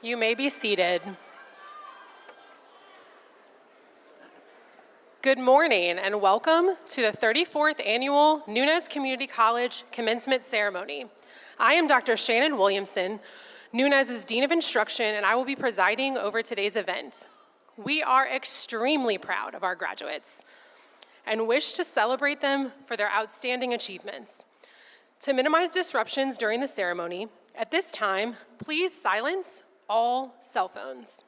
You may be seated. Good morning and welcome to the 34th Annual Nunez Community College Commencement Ceremony. I am Dr. Shannon Williamson, Nunez's Dean of Instruction, and I will be presiding over today's event. We are extremely proud of our graduates and wish to celebrate them for their outstanding achievements. To minimize disruptions during the ceremony, at this time, please silence all cell phones.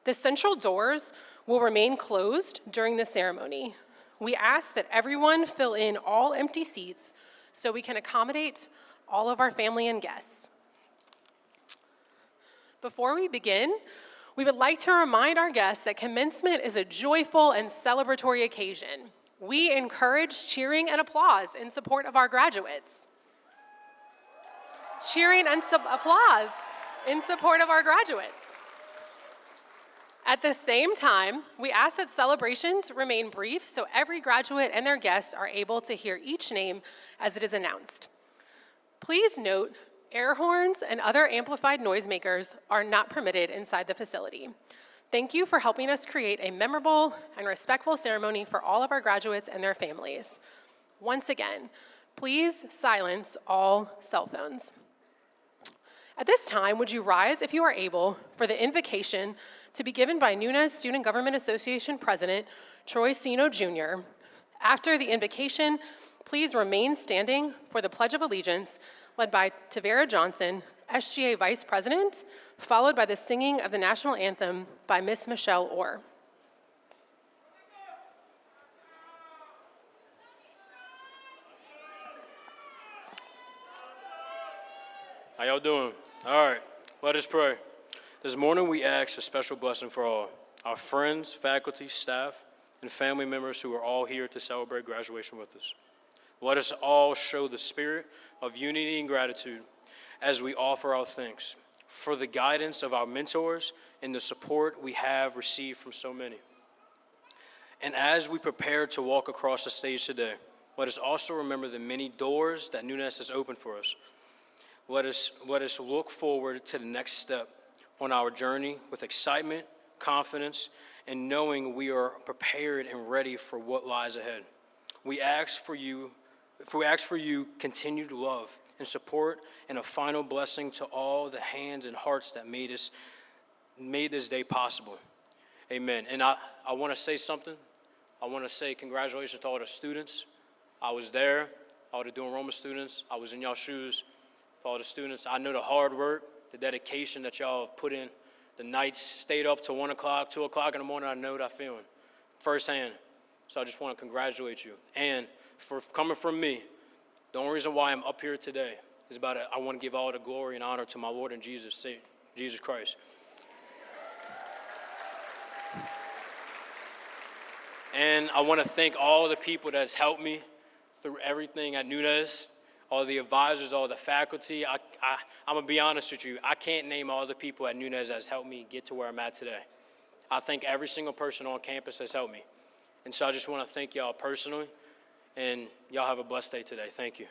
The central doors will remain closed during the ceremony. We ask that everyone fill in all empty seats so we can accommodate all of our family and guests. Before we begin, we would like to remind our guests that commencement is a joyful and celebratory occasion. We encourage cheering and applause in support of our graduates. Cheering and applause in support of our graduates. At the same time, we ask that celebrations remain brief so every graduate and their guests are able to hear each name as it is announced. Please note, air horns and other amplified noisemakers are not permitted inside the facility. Thank you for helping us create a memorable and respectful ceremony for all of our graduates and their families. Once again, please silence all cell phones. At this time, would you rise, if you are able, for the invocation to be given by Nunez Student Government Association President Troy Sino Jr. After the invocation, please remain standing for the Pledge of Allegiance, led by Tavera Johnson, SGA Vice President, followed by the singing of the national anthem by Miss Michelle Orr. How y'all doing? All right, let us pray. This morning we ask a special blessing for all, our friends, faculty, staff, and family members who are all here to celebrate graduation with us. Let us all show the spirit of unity and gratitude as we offer our thanks for the guidance of our mentors and the support we have received from so many. And as we prepare to walk across the stage today, let us also remember the many doors that Nunez has opened for us. Let us look forward to the next step on our journey with excitement, confidence, and knowing we are prepared and ready for what lies ahead. We ask for you continued love and support and a final blessing to all the hands and hearts that made this day possible. Amen. And I want to say something. I want to say congratulations to all the students. I was there. All the doing Roma students. I was in y'all shoes. For all the students, I know the hard work, the dedication that y'all have put in. The nights stayed up till 1 o'clock, 2 o'clock in the morning. I know what I'm feeling firsthand. So I just want to congratulate you. And for coming from me, the only reason why I'm up here today is I want to give all the glory and honor to my Lord and Jesus Christ. And I want to thank all the people that's helped me through everything at Nunez. All the advisors, all the faculty. I'm going to be honest with you. I can't name all the people at Nunez that's helped me get to where I'm at today. I think every single person on campus has helped me. And so I just want to thank y'all personally, and y'all have a blessed day today. Thank you.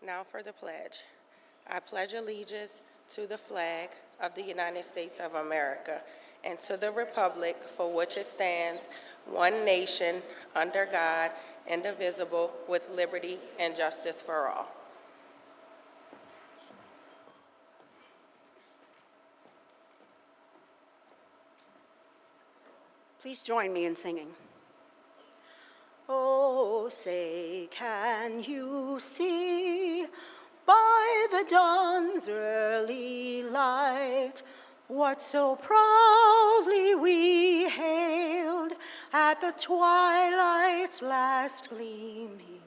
Now for the pledge. I pledge allegiance to the flag of the United States of America and to the republic for which it stands, one nation, under God, indivisible, with liberty and justice for all. Please join me in singing. Oh, say, can you see by the dawn's early light what so proudly we hailed at the twilight's last gleaming,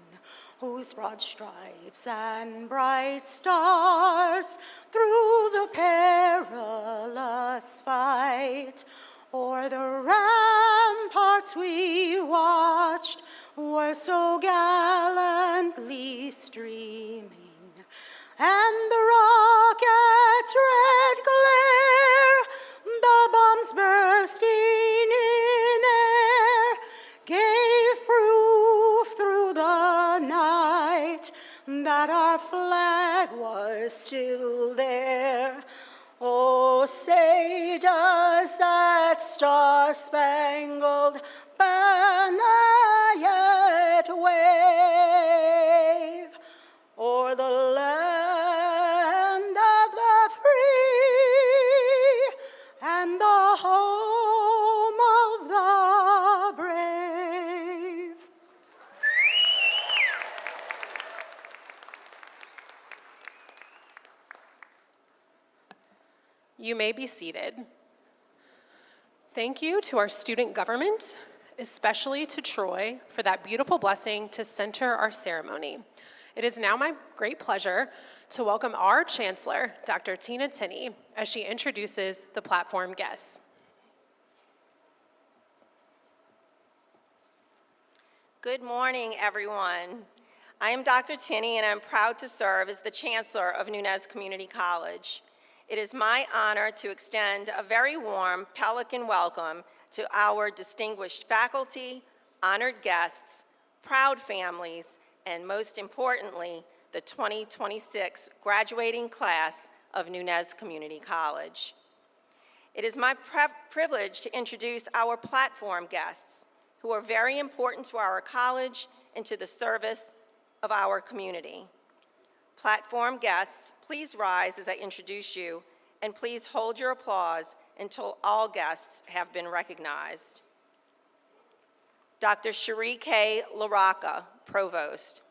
whose broad stripes and bright stars through the perilous fight o'er the ramparts we watched were so gallantly streaming, and the rocket's red glare, the bombs bursting in air, gave proof that our flag was still there. Oh, say does that star-spangled banner yet wave o'er the land of the free and the home of the brave? You may be seated. Thank you to our student government, especially to Troy, for that beautiful blessing to center our ceremony. It is now my great pleasure to welcome our Chancellor, Dr. Tina Tinney, as she introduces the platform guests. Good morning, everyone. I am Dr. Tinney, and I'm proud to serve as the Chancellor of Nunez Community College. It is my honor to extend a very warm Pelican welcome to our distinguished faculty, honored guests, proud families, and most importantly, the 2026 graduating class of Nunez Community College. It is my privilege to introduce our platform guests, who are very important to our college and to the service of our community. Platform guests, please rise as I introduce you, and please hold your applause until all guests have been recognized. Dr. Cherie K. LaRocca, Provost.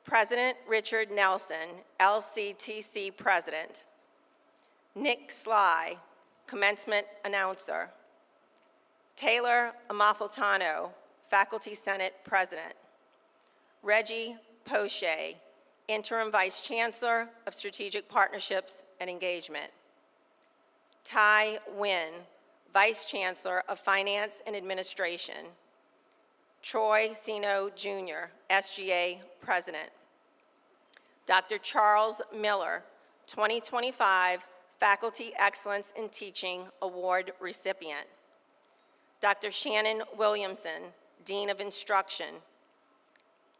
President Richard Nelson, LCTC President. Nick Sly, Commencement Announcer. Taylor Amalfitano, Faculty Senate President. Reggie Poche, Interim Vice Chancellor of Strategic Partnerships and Engagement. Ty Wynn, Vice Chancellor of Finance and Administration. Troy Sino Jr., SGA President. Dr. Charles Miller, 2025 Faculty Excellence in Teaching Award recipient. Dr. Shannon Williamson, Dean of Instruction.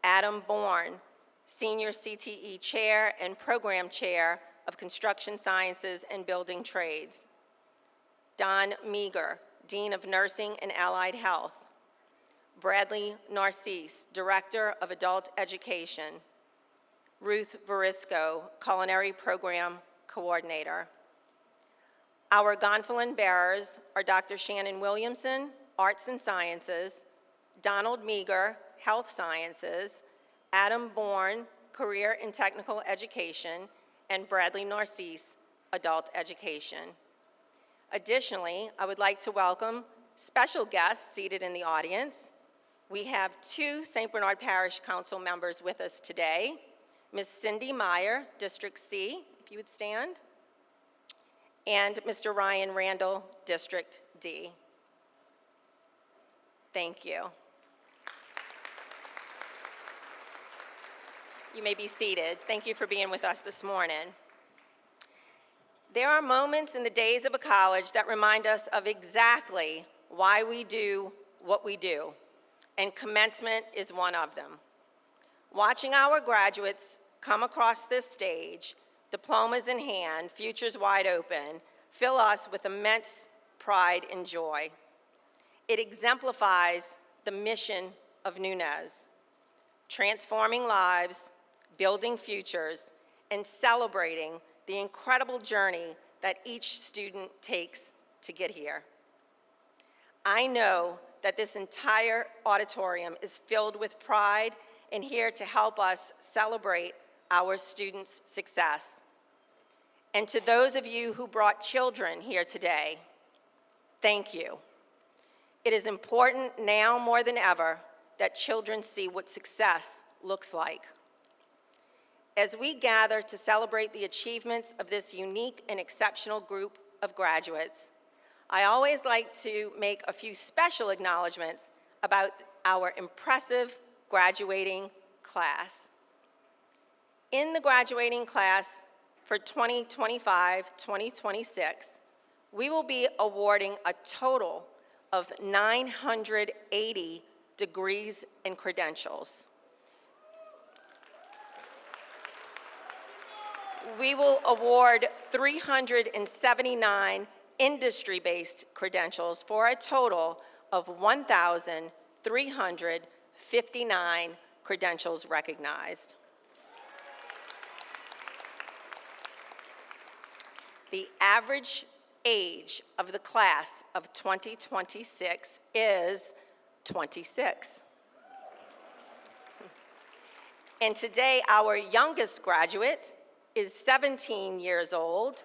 Adam Bourne, Senior CTE Chair and Program Chair of Construction Sciences and Building Trades. Don Meager, Dean of Nursing and Allied Health. Bradley Narcisse, Director of Adult Education. Ruth Varisco, Culinary Program Coordinator. Our gonfalon bearers are Dr. Shannon Williamson, Arts and Sciences, Donald Meager, Health Sciences, Adam Bourne, Career and Technical Education, and Bradley Narcisse, Adult Education. Additionally, I would like to welcome special guests seated in the audience. We have two St. Bernard Parish Council members with us today, Ms. Cindy Meyer, District C, if you would stand, and Mr. Ryan Randall, District D. Thank you. You may be seated. Thank you for being with us this morning. There are moments in the days of a college that remind us of exactly why we do what we do, and commencement is one of them. Watching our graduates come across this stage, diplomas in hand, futures wide open, fill us with immense pride and joy. It exemplifies the mission of Nunez, transforming lives, building futures, and celebrating the incredible journey that each student takes to get here. I know that this entire auditorium is filled with pride and here to help us celebrate our students' success. And to those of you who brought children here today, thank you. It is important now more than ever that children see what success looks like. As we gather to celebrate the achievements of this unique and exceptional group of graduates, I always like to make a few special acknowledgments about our impressive graduating class. In the graduating class for 2025-2026, we will be awarding a total of 980 degrees and credentials. we will award 379 industry-based credentials for a total of 1,359 credentials recognized. The average age of the class of 2026 is 26. And today, our youngest graduate is 17 years old.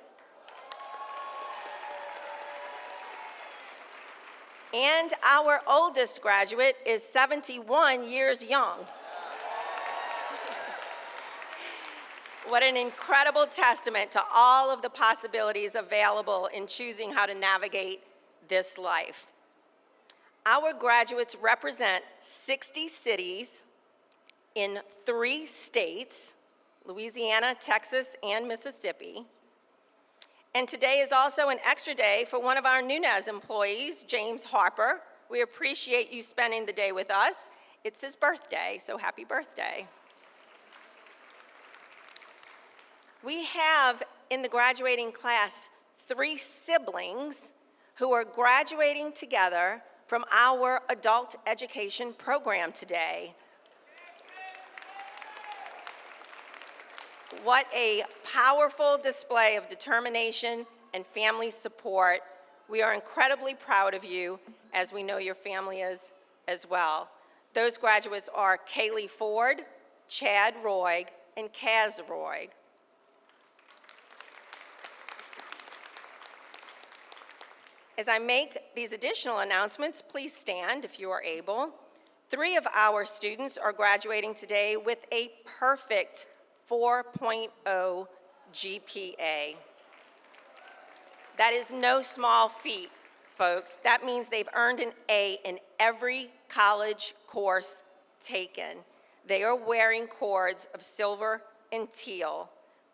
And our oldest graduate is 71 years young. What an incredible testament to all of the possibilities available in choosing how to navigate this life. Our graduates represent 60 cities in 3 states, Louisiana, Texas, and Mississippi. And today is also an extra day for one of our Nunez employees, James Harper. We appreciate you spending the day with us. It's his birthday, so happy birthday. We have in the graduating class 3 siblings who are graduating together from our adult education program today. What a powerful display of determination and family support. We are incredibly proud of you, as we know your family is as well. Those graduates are Kaylee Ford, Chad Roig, and Kaz Roig. As I make these additional announcements, please stand if you are able. 3 of our students are graduating today with a perfect 4.0 GPA. That is no small feat, folks. That means they've earned an A in every college course taken. They are wearing cords of silver and teal.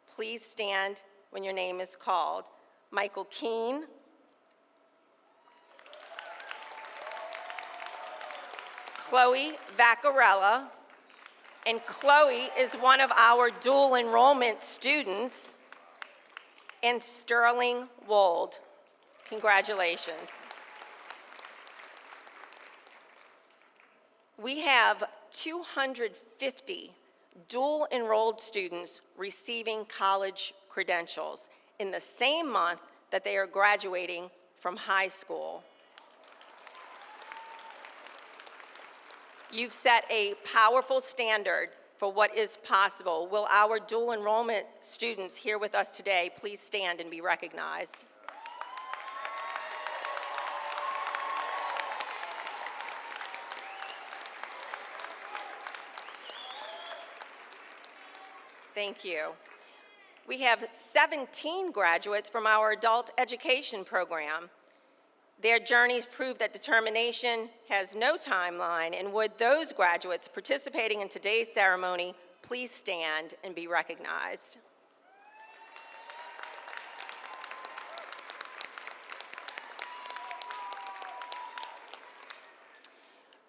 Please stand when your name is called. Michael Keene, Chloe Vaccarella, and Chloe is one of our dual enrollment students, and Sterling Wold. Congratulations. We have 250 dual enrolled students receiving college credentials in the same month that they are graduating from high school. You've set a powerful standard for what is possible. Will our dual enrollment students here with us today please stand and be recognized? Thank you. We have 17 graduates from our adult education program. Their journeys prove that determination has no timeline, and would those graduates participating in today's ceremony please stand and be recognized.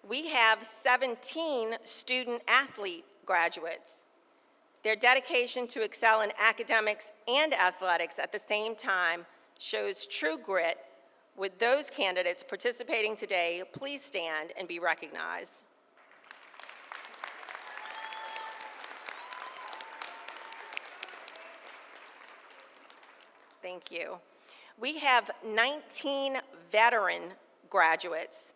We have 17 student athlete graduates. Their dedication to excel in academics and athletics at the same time shows true grit. Would those candidates participating today please stand and be recognized? Thank you. We have 19 veteran graduates.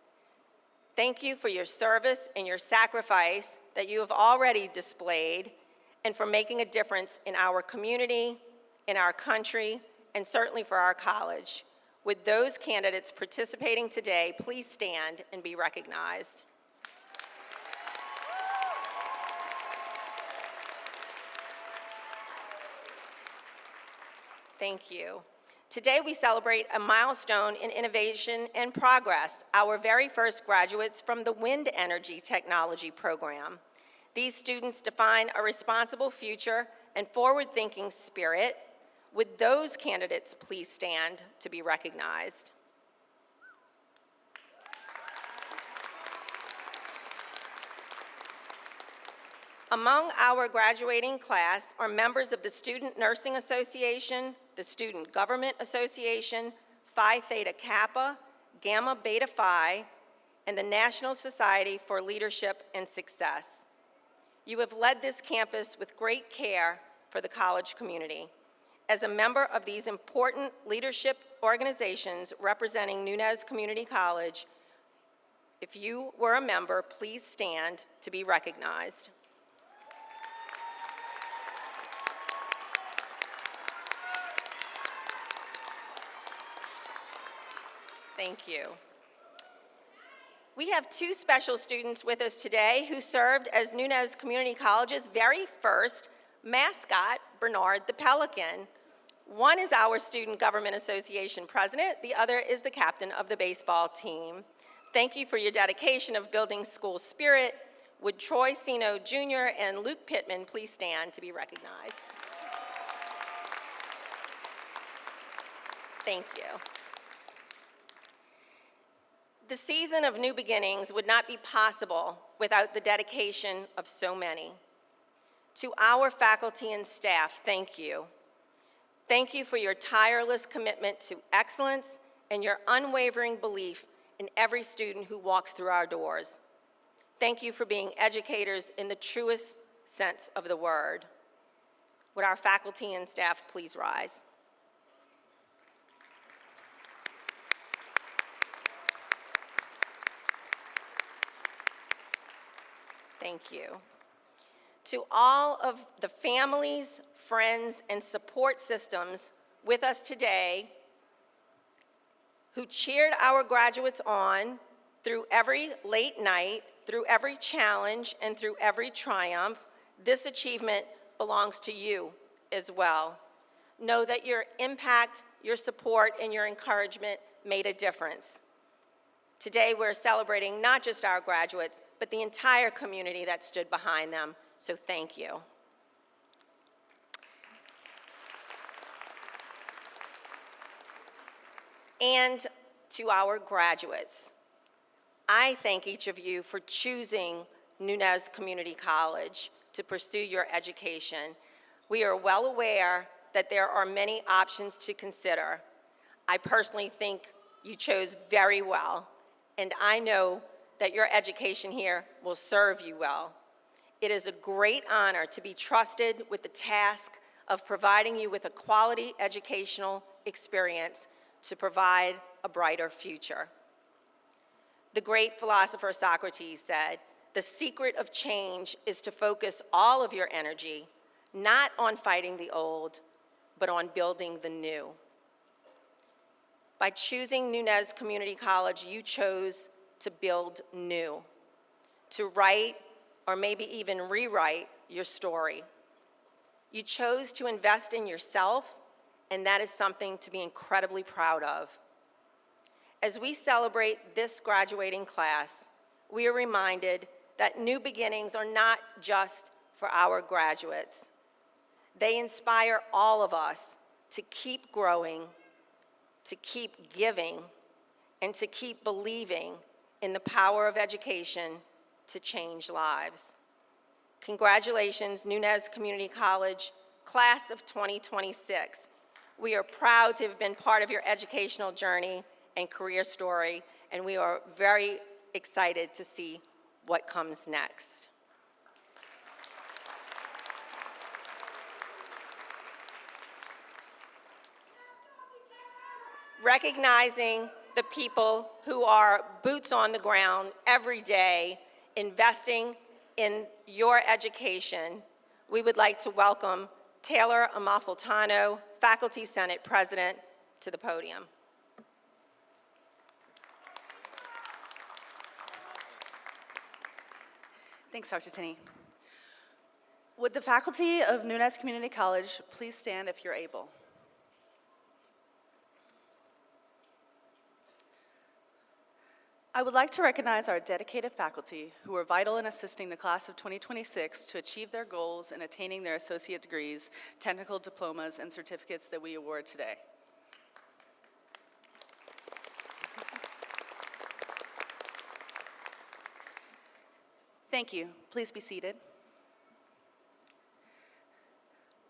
Thank you for your service and your sacrifice that you have already displayed, and for making a difference in our community, in our country, and certainly for our college. Would those candidates participating today please stand and be recognized? Thank you. Today we celebrate a milestone in innovation and progress, our very first graduates from the Wind Energy Technology program. These students define a responsible future and forward-thinking spirit. Would those candidates please stand to be recognized? Among our graduating class are members of the Student Nursing Association, the Student Government Association, Phi Theta Kappa, Gamma Beta Phi, and the National Society for Leadership and Success. You have led this campus with great care for the college community. As a member of these important leadership organizations representing Nunez Community College, if you were a member, please stand to be recognized. Thank you. We have two special students with us today who served as Nunez Community College's very first mascot, Bernard the Pelican. One is our Student Government Association president, the other is the captain of the baseball team. Thank you for your dedication of building school spirit. Would Troy Sino Jr. and Luke Pittman please stand to be recognized? Thank you. The season of new beginnings would not be possible without the dedication of so many. To our faculty and staff, thank you. Thank you for your tireless commitment to excellence and your unwavering belief in every student who walks through our doors. Thank you for being educators in the truest sense of the word. Would our faculty and staff please rise? Thank you. To all of the families, friends, and support systems with us today who cheered our graduates on through every late night, through every challenge, and through every triumph, this achievement belongs to you as well. Know that your impact, your support, and your encouragement made a difference. Today, we're celebrating not just our graduates, but the entire community that stood behind them, so thank you. And to our graduates, I thank each of you for choosing Nunez Community College to pursue your education. We are well aware that there are many options to consider. I personally think you chose very well, and I know that your education here will serve you well. It is a great honor to be trusted with the task of providing you with a quality educational experience to provide a brighter future. The great philosopher Socrates said, "The secret of change is to focus all of your energy, not on fighting the old, but on building the new." By choosing Nunez Community College, you chose to build new, to write or maybe even rewrite your story. You chose to invest in yourself, and that is something to be incredibly proud of. As we celebrate this graduating class, we are reminded that new beginnings are not just for our graduates. They inspire all of us to keep growing, to keep giving, and to keep believing in the power of education to change lives. Congratulations, Nunez Community College, class of 2026. We are proud to have been part of your educational journey and career story, and we are very excited to see what comes next. Recognizing the people who are boots on the ground every day, investing in your education, we would like to welcome Taylor Amalfitano, Faculty Senate President, to the podium. Thanks, Dr. Tinney. Would the faculty of Nunez Community College please stand if you're able? I would like to recognize our dedicated faculty who were vital in assisting the class of 2026 to achieve their goals and attaining their associate degrees, technical diplomas, and certificates that we award today. Thank you. Please be seated.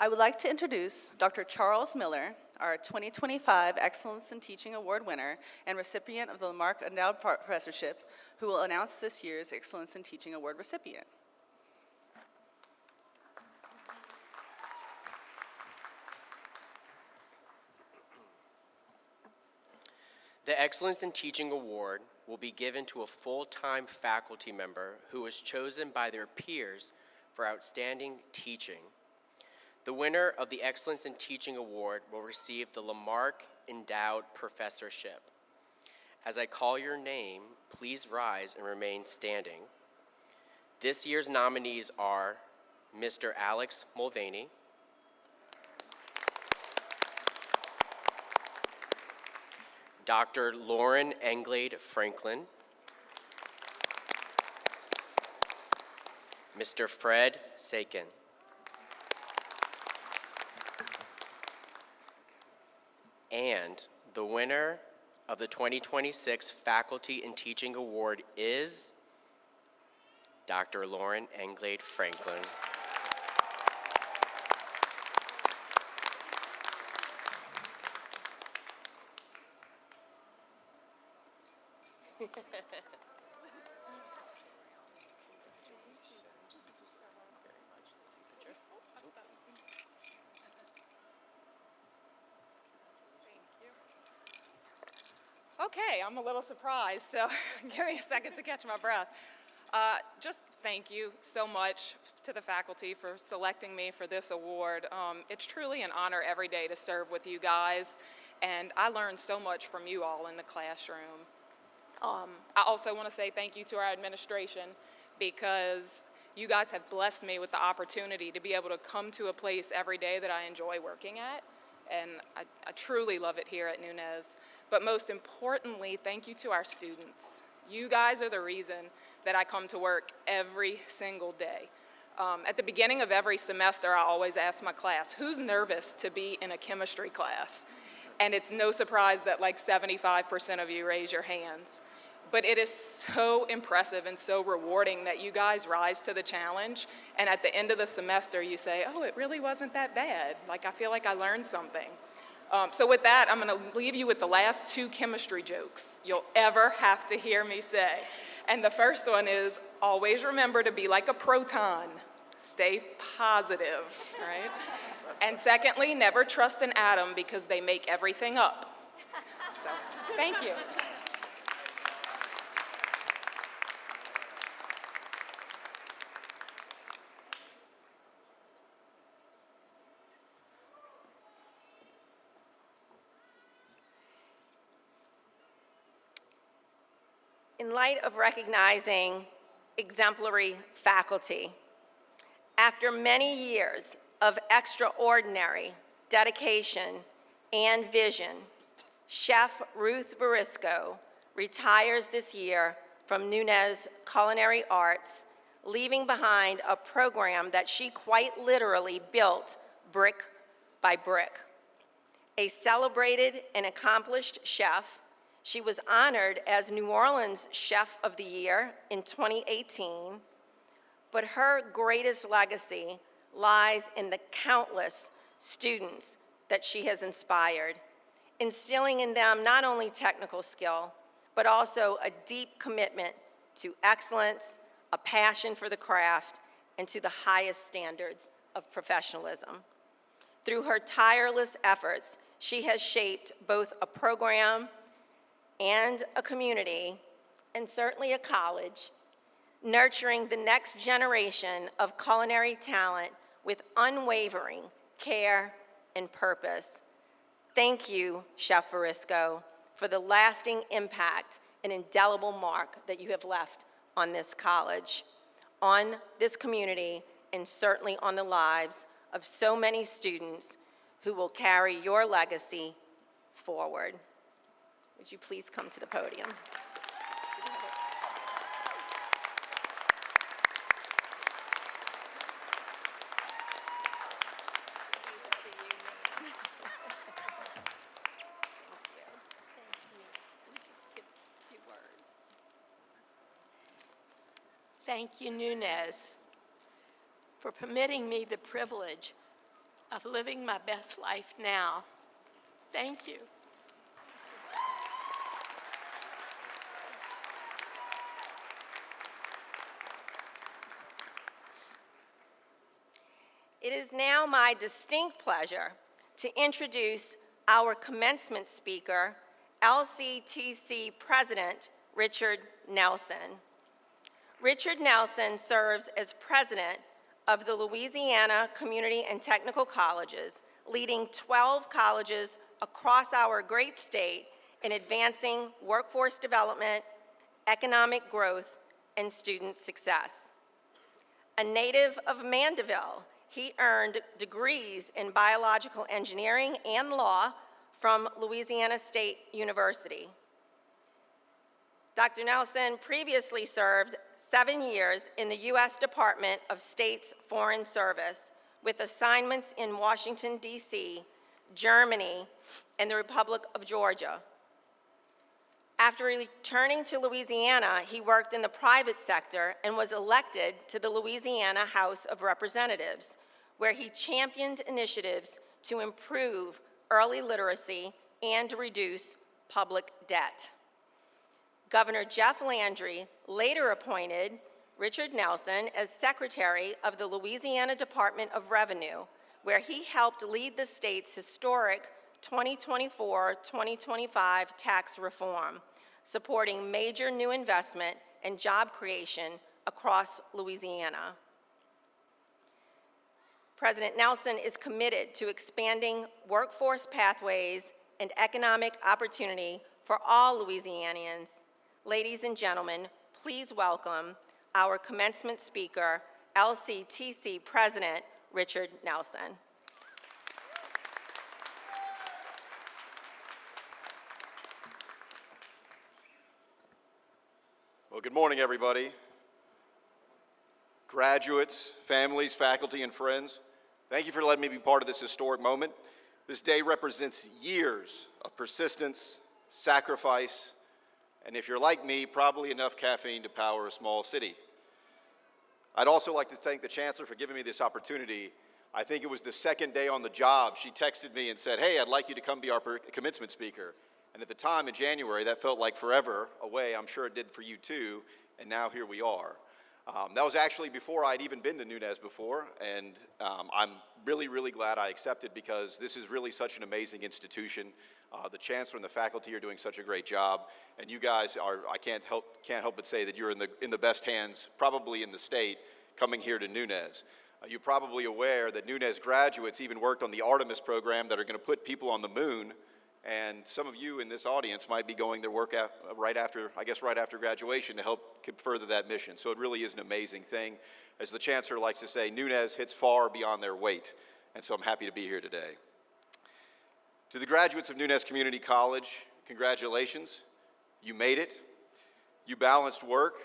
I would like to introduce Dr. Charles Miller, our 2025 Excellence in Teaching Award winner and recipient of the Lamarck Endowed Professorship, who will announce this year's Excellence in Teaching Award recipient. The Excellence in Teaching Award will be given to a full-time faculty member who was chosen by their peers for outstanding teaching. The winner of the Excellence in Teaching Award will receive the Lamarck Endowed Professorship. As I call your name, please rise and remain standing. This year's nominees are Mr. Alex Mulvaney, Dr. Lauren Englade Franklin, Mr. Fred Sakin, and the winner of the 2026 Faculty and Teaching Award is Dr. Lauren Englade Franklin. Okay, I'm a little surprised, so give me a second to catch my breath. Just thank you so much to the faculty for selecting me for this award. It's truly an honor every day to serve with you guys, and I learned so much from you all in the classroom. I also want to say thank you to our administration, because you guys have blessed me with the opportunity to be able to come to a place every day that I enjoy working at, and I truly love it here at Nunez. But most importantly, thank you to our students. You guys are the reason that I come to work every single day. At the beginning of every semester, I always ask my class, who's nervous to be in a chemistry class? And it's no surprise that like 75% of you raise your hands. But it is so impressive and so rewarding that you guys rise to the challenge, and at the end of the semester you say, oh, it really wasn't that bad. Like, I feel like I learned something. So with that, I'm gonna leave you with the last two chemistry jokes you'll ever have to hear me say. And the first one is, always remember to be like a proton. Stay positive, right? And secondly, never trust an atom because they make everything up. So, thank you. In light of recognizing exemplary faculty, after many years of extraordinary dedication and vision, Chef Ruth Varisco retires this year from Nunez Culinary Arts, leaving behind a program that she quite literally built brick by brick. A celebrated and accomplished chef, she was honored as New Orleans Chef of the Year in 2018, but her greatest legacy lies in the countless students that she has inspired, instilling in them not only technical skill, but also a deep commitment to excellence, a passion for the craft, and to the highest standards of professionalism. Through her tireless efforts, she has shaped both a program and a community, and certainly a college, nurturing the next generation of culinary talent with unwavering care and purpose. Thank you, Chef Varisco, for the lasting impact and indelible mark that you have left on this college, on this community, and certainly on the lives of so many students who will carry your legacy forward. Would you please come to the podium? Thank you, Nunez, for permitting me the privilege of living my best life now. Thank you. It is now my distinct pleasure to introduce our commencement speaker, LCTC President Richard Nelson. Richard Nelson serves as president of the Louisiana Community and Technical Colleges, leading 12 colleges across our great state in advancing workforce development, economic growth, and student success. A native of Mandeville, he earned degrees in biological engineering and law from Louisiana State University. Dr. Nelson previously served 7 years in the U.S. Department of State's Foreign Service with assignments in Washington, D.C., Germany, and the Republic of Georgia. After returning to Louisiana, he worked in the private sector and was elected to the Louisiana House of Representatives, where he championed initiatives to improve early literacy and reduce public debt. Governor Jeff Landry later appointed Richard Nelson as Secretary of the Louisiana Department of Revenue, where he helped lead the state's historic 2024-2025 tax reform, supporting major new investment and job creation across Louisiana. President Nelson is committed to expanding workforce pathways and economic opportunity for all Louisianians. Ladies and gentlemen, please welcome our commencement speaker, LCTC President Richard Nelson. Well, good morning, everybody. Graduates, families, faculty, and friends, thank you for letting me be part of this historic moment. This day represents years of persistence, sacrifice, and if you're like me, probably enough caffeine to power a small city. I'd also like to thank the Chancellor for giving me this opportunity. I think it was the second day on the job, she texted me and said, hey, I'd like you to come be our commencement speaker. And at the time in January, that felt like forever away. I'm sure it did for you too, and now here we are. That was actually before I'd even been to Nunez before, and I'm really, really glad I accepted because this is really such an amazing institution. The Chancellor and the faculty are doing such a great job, and you guys are, I can't help but say that you're in the best hands, probably in the state, coming here to Nunez. You're probably aware that Nunez graduates even worked on the Artemis program that are going to put people on the moon, and some of you in this audience might be going to work right after graduation to help further that mission. So it really is an amazing thing. As the Chancellor likes to say, Nunez hits far beyond their weight, and so I'm happy to be here today. To the graduates of Nunez Community College, congratulations. You made it. You balanced work,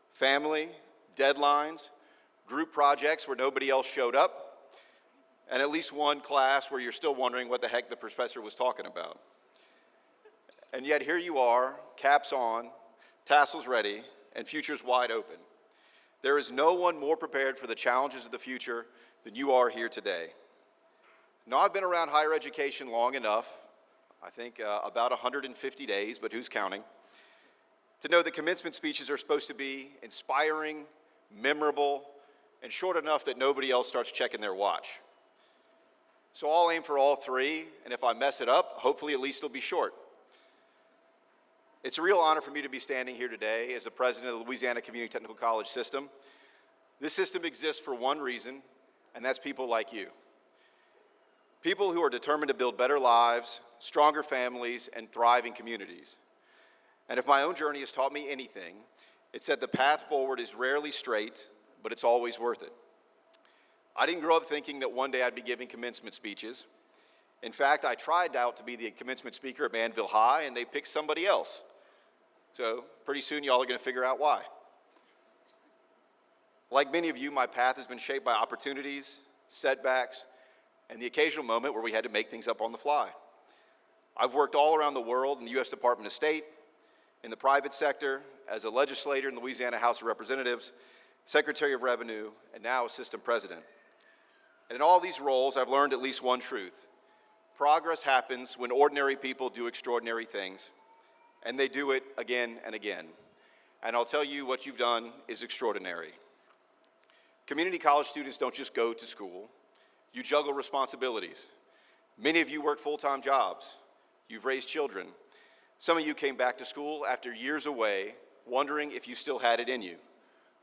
family, deadlines, group projects where nobody else showed up, and at least one class where you're still wondering what the heck the professor was talking about. And yet here you are, caps on, tassels ready, and futures wide open. There is no one more prepared for the challenges of the future than you are here today. Now, I've been around higher education long enough, I think about 150 days, but who's counting, to know that commencement speeches are supposed to be inspiring, memorable, and short enough that nobody else starts checking their watch. So I'll aim for all three, and if I mess it up, hopefully at least it'll be short. It's a real honor for me to be standing here today as the president of the Louisiana Community Technical College system. This system exists for one reason, and that's people like you. People who are determined to build better lives, stronger families, and thriving communities. And if my own journey has taught me anything, it's that the path forward is rarely straight, but it's always worth it. I didn't grow up thinking that one day I'd be giving commencement speeches. In fact, I tried out to be the commencement speaker at Manville High, and they picked somebody else. So pretty soon, y'all are going to figure out why. Like many of you, my path has been shaped by opportunities, setbacks, and the occasional moment where we had to make things up on the fly. I've worked all around the world in the U.S. Department of State, in the private sector, as a legislator in the Louisiana House of Representatives, Secretary of Revenue, and now Assistant President. And in all these roles, I've learned at least one truth. Progress happens when ordinary people do extraordinary things, and they do it again and again. And I'll tell you, what you've done is extraordinary. Community college students don't just go to school. You juggle responsibilities. Many of you work full-time jobs. You've raised children. Some of you came back to school after years away, wondering if you still had it in you.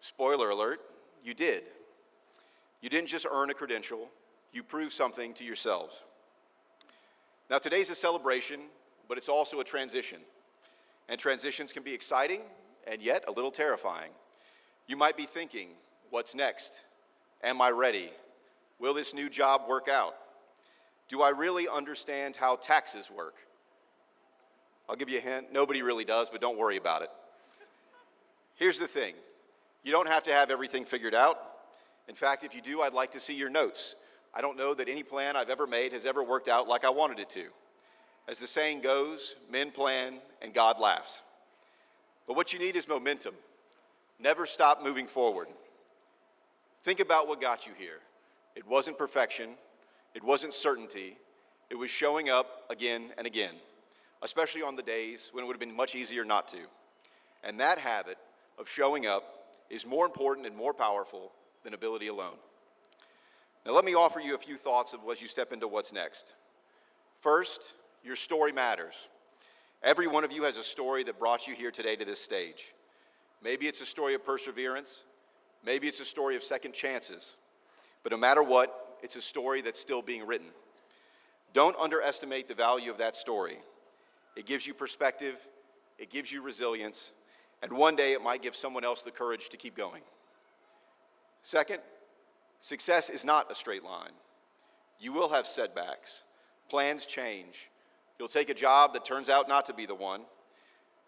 Spoiler alert, you did. You didn't just earn a credential, you proved something to yourselves. Now today's a celebration, but it's also a transition. And transitions can be exciting and yet a little terrifying. You might be thinking, what's next? Am I ready? Will this new job work out? Do I really understand how taxes work? I'll give you a hint, nobody really does, but don't worry about it. Here's the thing, you don't have to have everything figured out. In fact, if you do, I'd like to see your notes. I don't know that any plan I've ever made has ever worked out like I wanted it to. As the saying goes, men plan and God laughs. But what you need is momentum. Never stop moving forward. Think about what got you here. It wasn't perfection, it wasn't certainty, it was showing up again and again, especially on the days when it would have been much easier not to. And that habit of showing up is more important and more powerful than ability alone. Now let me offer you a few thoughts as you step into what's next. First, your story matters. Every one of you has a story that brought you here today to this stage. Maybe it's a story of perseverance, maybe it's a story of second chances, but no matter what, it's a story that's still being written. Don't underestimate the value of that story. It gives you perspective, it gives you resilience, and one day it might give someone else the courage to keep going. Second, success is not a straight line. You will have setbacks. Plans change. You'll take a job that turns out not to be the one,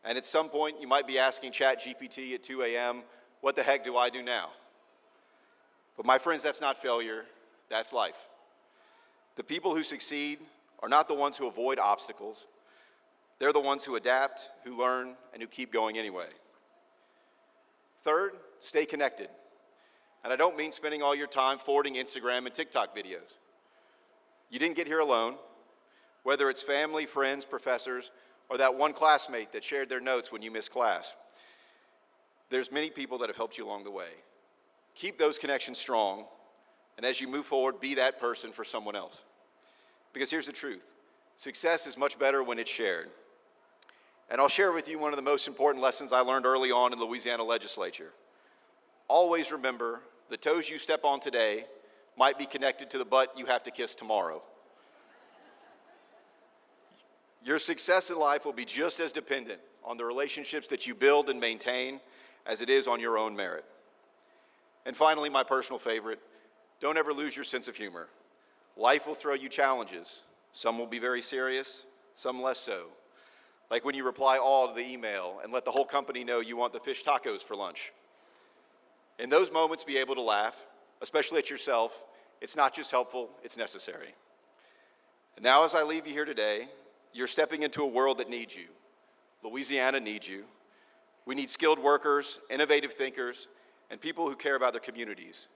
and at some point you might be asking ChatGPT at 2 a.m., what the heck do I do now? But my friends, that's not failure, that's life. The people who succeed are not the ones who avoid obstacles. They're the ones who adapt, who learn, and who keep going anyway. Third, stay connected. And I don't mean spending all your time forwarding Instagram and TikTok videos. You didn't get here alone, whether it's family, friends, professors, or that one classmate that shared their notes when you missed class. There's many people that have helped you along the way. Keep those connections strong, and as you move forward, be that person for someone else. Because here's the truth, success is much better when it's shared. And I'll share with you one of the most important lessons I learned early on in the Louisiana legislature. Always remember, the toes you step on today might be connected to the butt you have to kiss tomorrow. Your success in life will be just as dependent on the relationships that you build and maintain as it is on your own merit. And finally, my personal favorite, don't ever lose your sense of humor. Life will throw you challenges. Some will be very serious, some less so. Like when you reply all to the email and let the whole company know you want the fish tacos for lunch. In those moments, be able to laugh, especially at yourself. It's not just helpful, it's necessary. And now as I leave you here today, you're stepping into a world that needs you. Louisiana needs you. We need skilled workers, innovative thinkers, and people who care about their communities.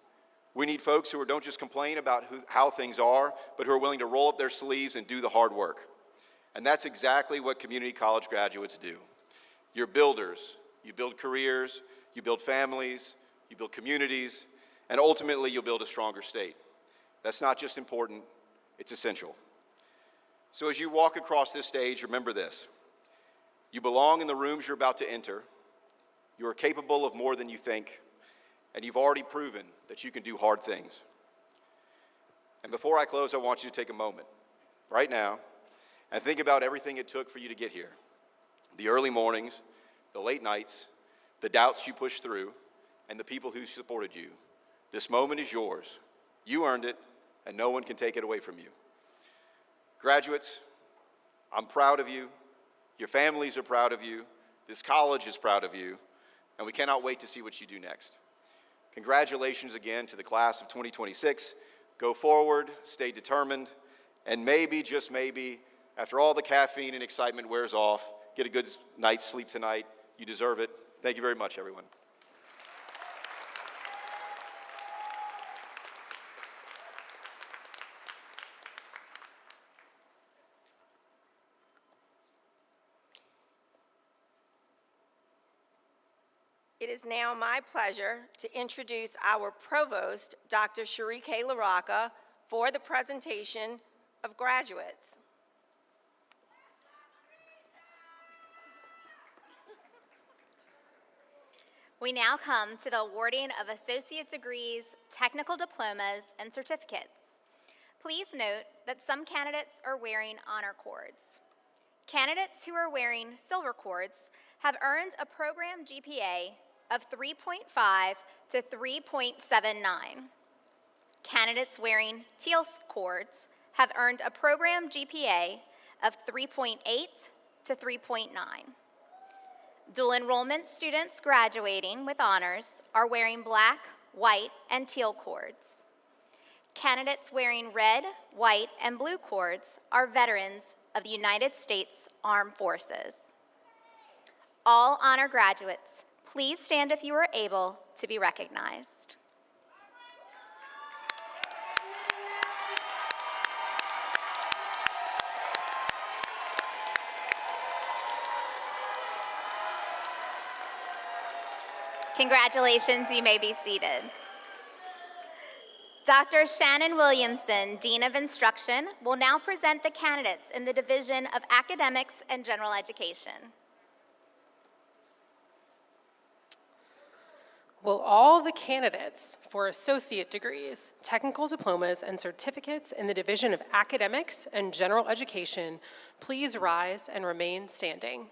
We need folks who don't just complain about how things are, but who are willing to roll up their sleeves and do the hard work. And that's exactly what community college graduates do. You're builders. You build careers, you build families, you build communities, and ultimately you'll build a stronger state. That's not just important, it's essential. So as you walk across this stage, remember this. You belong in the rooms you're about to enter. You are capable of more than you think, and you've already proven that you can do hard things. And before I close, I want you to take a moment, right now, and think about everything it took for you to get here. The early mornings, the late nights, the doubts you pushed through, and the people who supported you. This moment is yours. You earned it, and no one can take it away from you. Graduates, I'm proud of you. Your families are proud of you. This college is proud of you, and we cannot wait to see what you do next. Congratulations again to the class of 2026. Go forward, stay determined, and maybe, just maybe, after all the caffeine and excitement wears off, get a good night's sleep tonight. You deserve it. Thank you very much, everyone. It is now my pleasure to introduce our Provost, Dr. Sharike LaRocca, for the presentation of graduates. We now come to the awarding of associate degrees, technical diplomas, and certificates. Please note that some candidates are wearing honor cords. Candidates who are wearing silver cords have earned a program GPA of 3.5 to 3.79. Candidates wearing teal cords have earned a program GPA of 3.8 to 3.9. Dual enrollment students graduating with honors are wearing black, white, and teal cords. Candidates wearing red, white, and blue cords are veterans of the United States Armed Forces. All honor graduates, please stand if you are able to be recognized. Congratulations, you may be seated. Dr. Shannon Williamson, Dean of Instruction, will now present the candidates in the Division of Academics and General Education. Will all the candidates for associate degrees, technical diplomas, and certificates in the Division of Academics and General Education please rise and remain standing?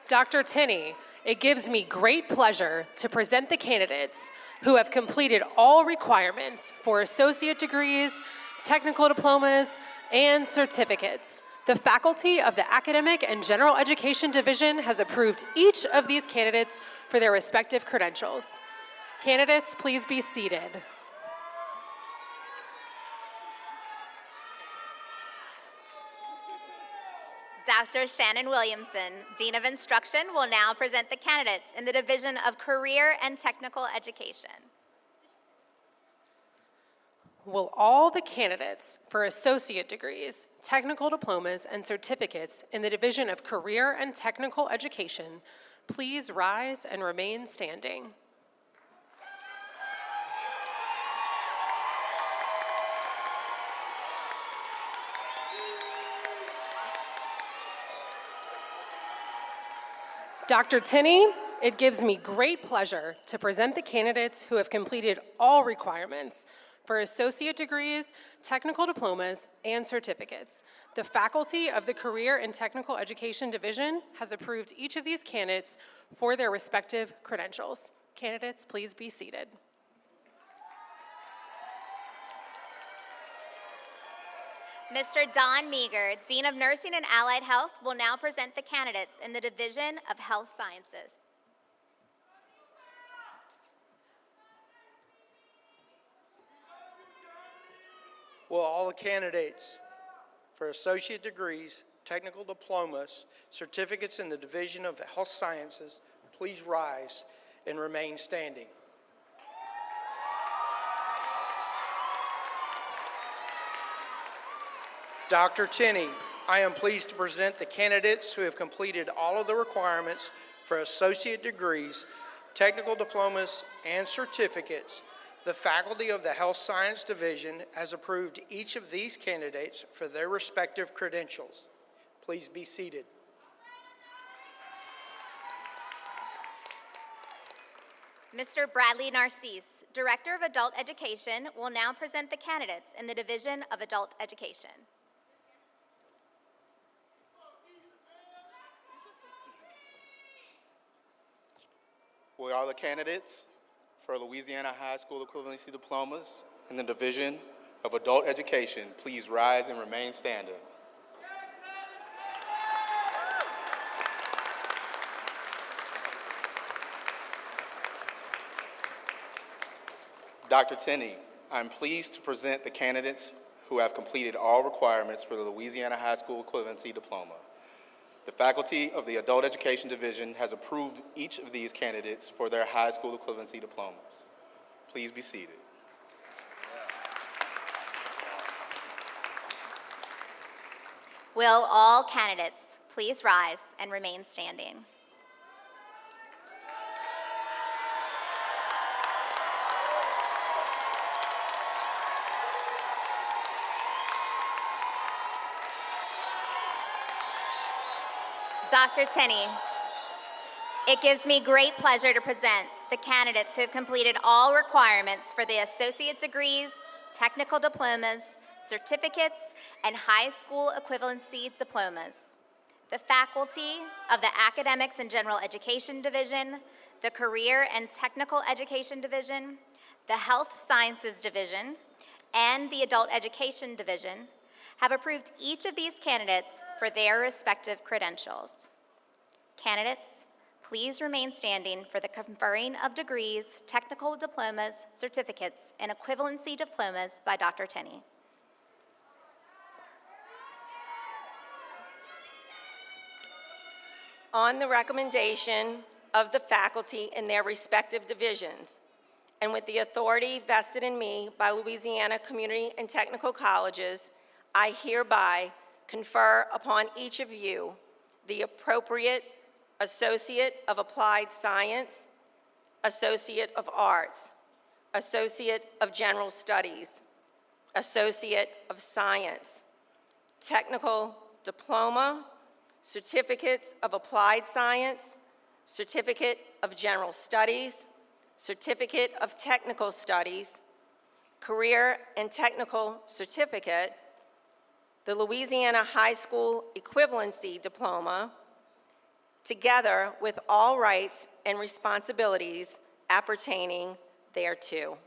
Dr. Tinney, it gives me great pleasure to present the candidates who have completed all requirements for associate degrees, technical diplomas, and certificates. The faculty of the Academic and General Education Division has approved each of these candidates for their respective credentials. Candidates, please be seated. Dr. Shannon Williamson, Dean of Instruction, will now present the candidates in the Division of Career and Technical Education. Will all the candidates for associate degrees, technical diplomas, and certificates in the Division of Career and Technical Education please rise and remain standing? Dr. Tinney, it gives me great pleasure to present the candidates who have completed all requirements for associate degrees, technical diplomas, and certificates. The faculty of the Career and Technical Education Division has approved each of these candidates for their respective credentials. Candidates, please be seated. Mr. Don Meager, Dean of Nursing and Allied Health, will now present the candidates in the Division of Health Sciences. Will all the candidates for associate degrees, technical diplomas, certificates in the Division of Health Sciences please rise and remain standing? Dr. Tinney, I am pleased to present the candidates who have completed all of the requirements for associate degrees, technical diplomas, and certificates. The faculty of the Health Science Division has approved each of these candidates for their respective credentials. Please be seated. Mr. Bradley Narcisse, Director of Adult Education, will now present the candidates in the Division of Adult Education. Will all the candidates for Louisiana High School Equivalency Diplomas in the Division of Adult Education please rise and remain standing? Dr. Tinney, I'm pleased to present the candidates who have completed all requirements for the Louisiana High School Equivalency Diploma. The faculty of the Adult Education Division has approved each of these candidates for their high school equivalency diplomas. Please be seated. Will all candidates please rise and remain standing? Dr. Tenney, it gives me great pleasure to present the candidates who have completed all requirements for the associate degrees, technical diplomas, certificates, and high school equivalency diplomas. The faculty of the Academics and General Education Division, the Career and Technical Education Division, the Health Sciences Division, and the Adult Education Division have approved each of these candidates for their respective credentials. Candidates, please remain standing for the conferring of degrees, technical diplomas, certificates, and equivalency diplomas by Dr. Tenney. On the recommendation of the faculty in their respective divisions, and with the authority vested in me by Louisiana Community and Technical Colleges, I hereby confer upon each of you the appropriate Associate of Applied Science, Associate of Arts, Associate of General Studies, Associate of Science, Technical Diploma, Certificates of Applied Science, Certificate of General Studies, Certificate of Technical Studies, Career and Technical Certificate, the Louisiana High School Equivalency Diploma, together with all rights and responsibilities appertaining thereto.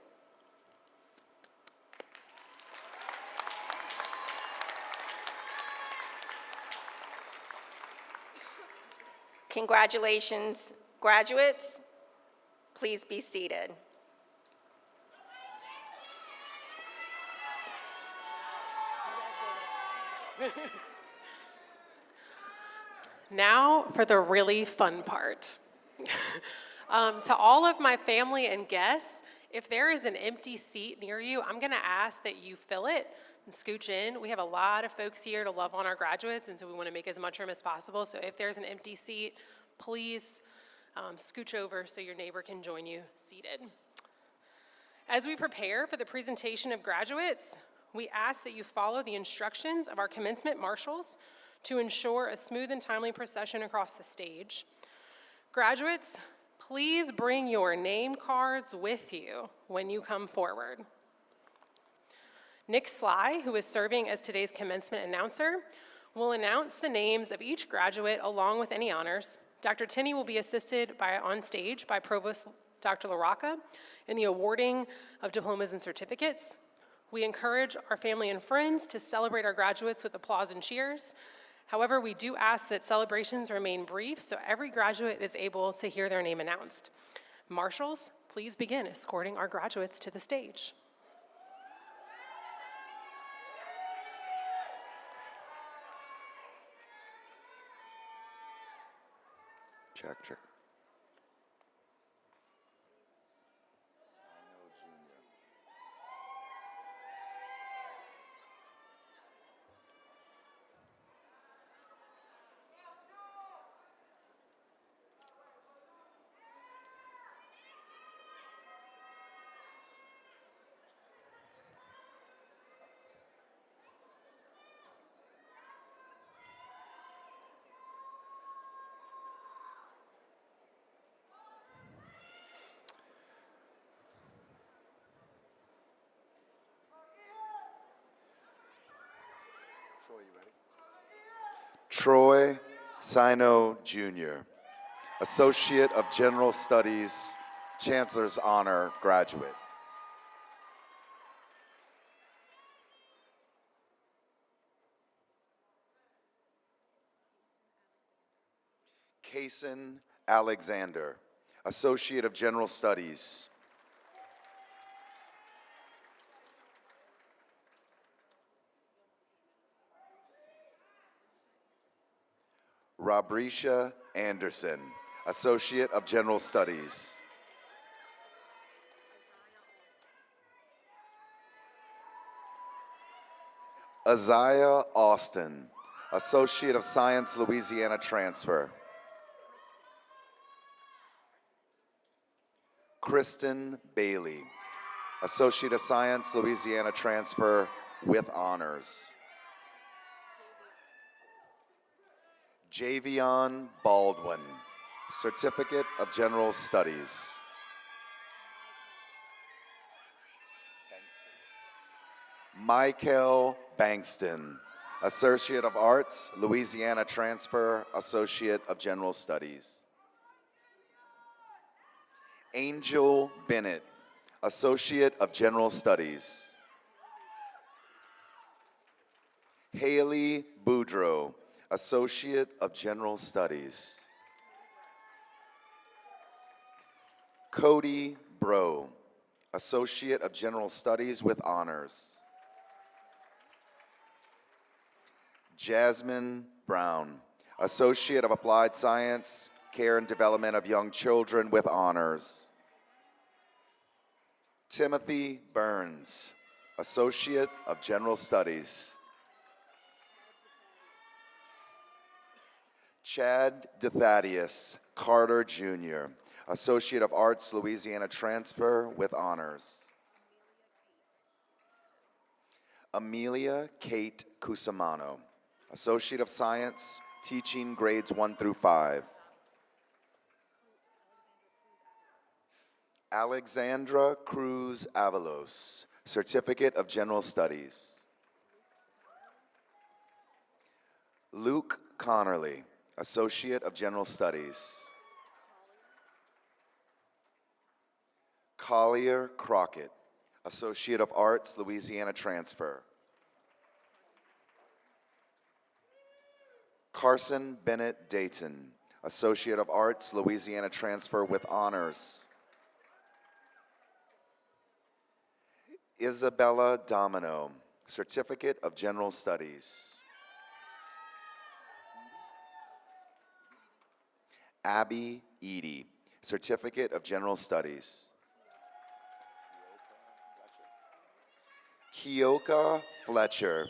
Congratulations, graduates. Please be seated. Now for the really fun part. To all of my family and guests, if there is an empty seat near you, I'm gonna ask that you fill it and scooch in. We have a lot of folks here to love on our graduates, and so we wanna make as much room as possible. So if there's an empty seat, please scooch over so your neighbor can join you seated. As we prepare for the presentation of graduates, we ask that you follow the instructions of our commencement marshals to ensure a smooth and timely procession across the stage. Graduates, please bring your name cards with you when you come forward. Nick Sly, who is serving as today's commencement announcer, will announce the names of each graduate along with any honors. Dr. Tenney will be assisted on stage by Provost Dr. LaRocca in the awarding of diplomas and certificates. We encourage our family and friends to celebrate our graduates with applause and cheers. However, we do ask that celebrations remain brief so every graduate is able to hear their name announced. Marshals, please begin escorting our graduates to the stage. Check. Troy Sino Jr., Associate of General Studies, Chancellor's Honor graduate. Kason Alexander, Associate of General Studies. Rabrisha Anderson, Associate of General Studies. Isaiah Austin, Associate of Science, Louisiana transfer. Kristen Bailey, Associate of Science, Louisiana transfer with honors. Javion Baldwin, Certificate of General Studies. Michael Bankston, Associate of Arts, Louisiana transfer, Associate of General Studies. Angel Bennett, Associate of General Studies. Haley Boudreau, Associate of General Studies. Cody Bro, Associate of General Studies with honors. Jasmine Brown, Associate of Applied Science, Care and Development of Young Children with honors. Timothy Burns, Associate of General Studies. Chad DeThaddeus Carter Jr., Associate of Arts, Louisiana transfer with honors. Amelia Kate Cusimano, Associate of Science, Teaching grades 1 through 5. Alexandra Cruz Avalos, Certificate of General Studies. Luke Connerly, Associate of General Studies. Collier Crockett, Associate of Arts, Louisiana transfer. Carson Bennett Dayton, Associate of Arts, Louisiana transfer with honors. Isabella Domino, Certificate of General Studies. Abby Eady, Certificate of General Studies. Keoka Fletcher,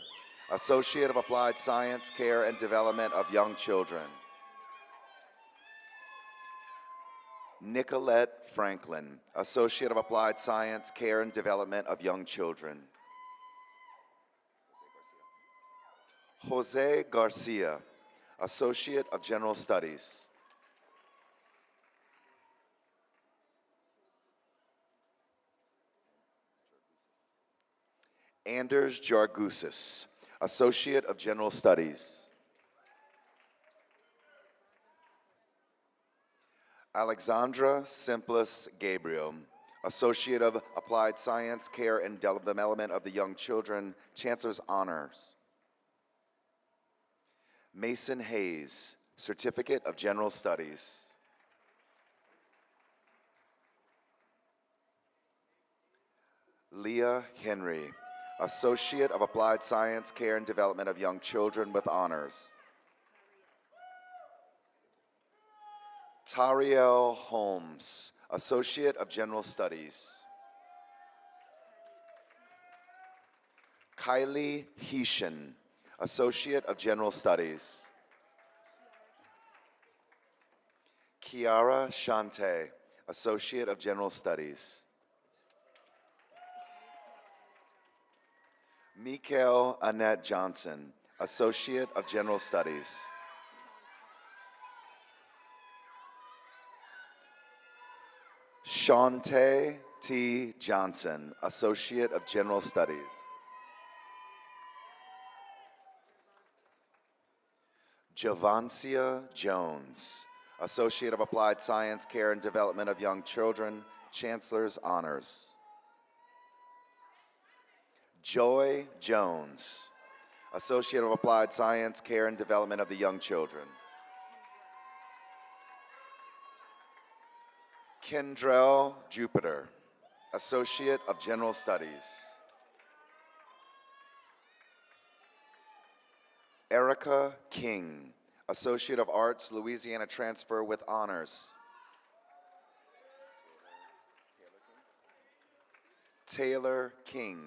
Associate of Applied Science, Care and Development of Young Children. Nicolette Franklin, Associate of Applied Science, Care and Development of Young Children. Jose Garcia, Associate of General Studies. Anders Jargusis, Associate of General Studies. Alexandra Simplis Gabriel, Associate of Applied Science, Care and Development of the Young Children, Chancellor's Honors. Mason Hayes, Certificate of General Studies. Leah Henry, Associate of Applied Science, Care and Development of Young Children with honors. Tariel Holmes, Associate of General Studies. Kylie Heeshen, Associate of General Studies. Kiara Shante, Associate of General Studies. Mikael Annette Johnson, Associate of General Studies. Shante T. Johnson, Associate of General Studies. Javancia Jones, Associate of Applied Science, Care and Development of Young Children, Chancellor's Honors. Joy Jones, Associate of Applied Science, Care and Development of the Young Children. Kendrell Jupiter, Associate of General Studies. Erica King, Associate of Arts, Louisiana transfer with honors. Taylor King,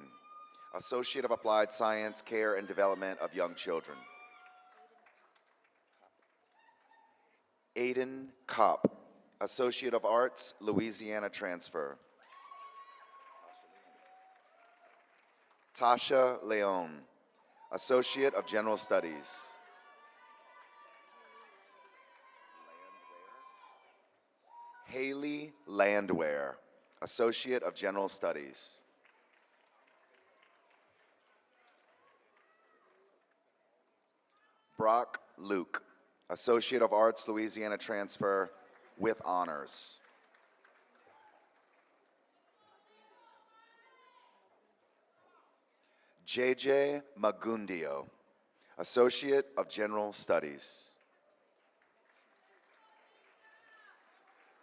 Associate of Applied Science, Care and Development of Young Children. Aiden Kopp, Associate of Arts, Louisiana transfer. Tasha Leon, Associate of General Studies. Haley Landwehr, Associate of General Studies. Brock Luke, Associate of Arts, Louisiana transfer with honors. JJ Magundio, Associate of General Studies.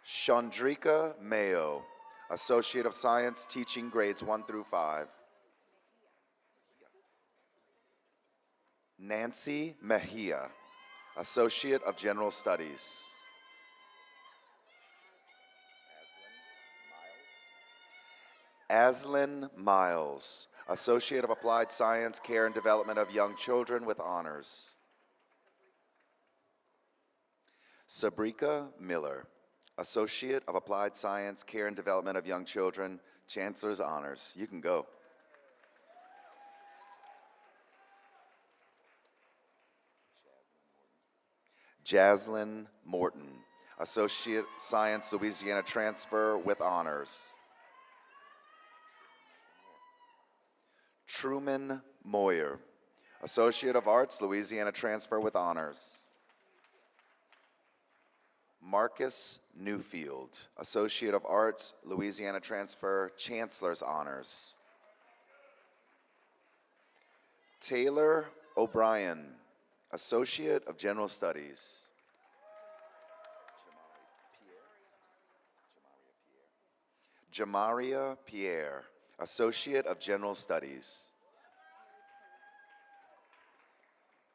Chandrika Mayo, Associate of Science, teaching grades 1 through 5. Nancy Mejia, Associate of General Studies. Aslyn Miles, Associate of Applied Science, Care and Development of Young Children with honors. Sabrika Miller, Associate of Applied Science, Care and Development of Young Children, Chancellor's honors. You can go. Jaslyn Morton, Associate Science, Louisiana transfer with honors. Truman Moyer, Associate of Arts, Louisiana transfer with honors. Marcus Newfield, Associate of Arts, Louisiana transfer, Chancellor's honors. Taylor O'Brien, Associate of General Studies. Jamaria Pierre, Associate of General Studies.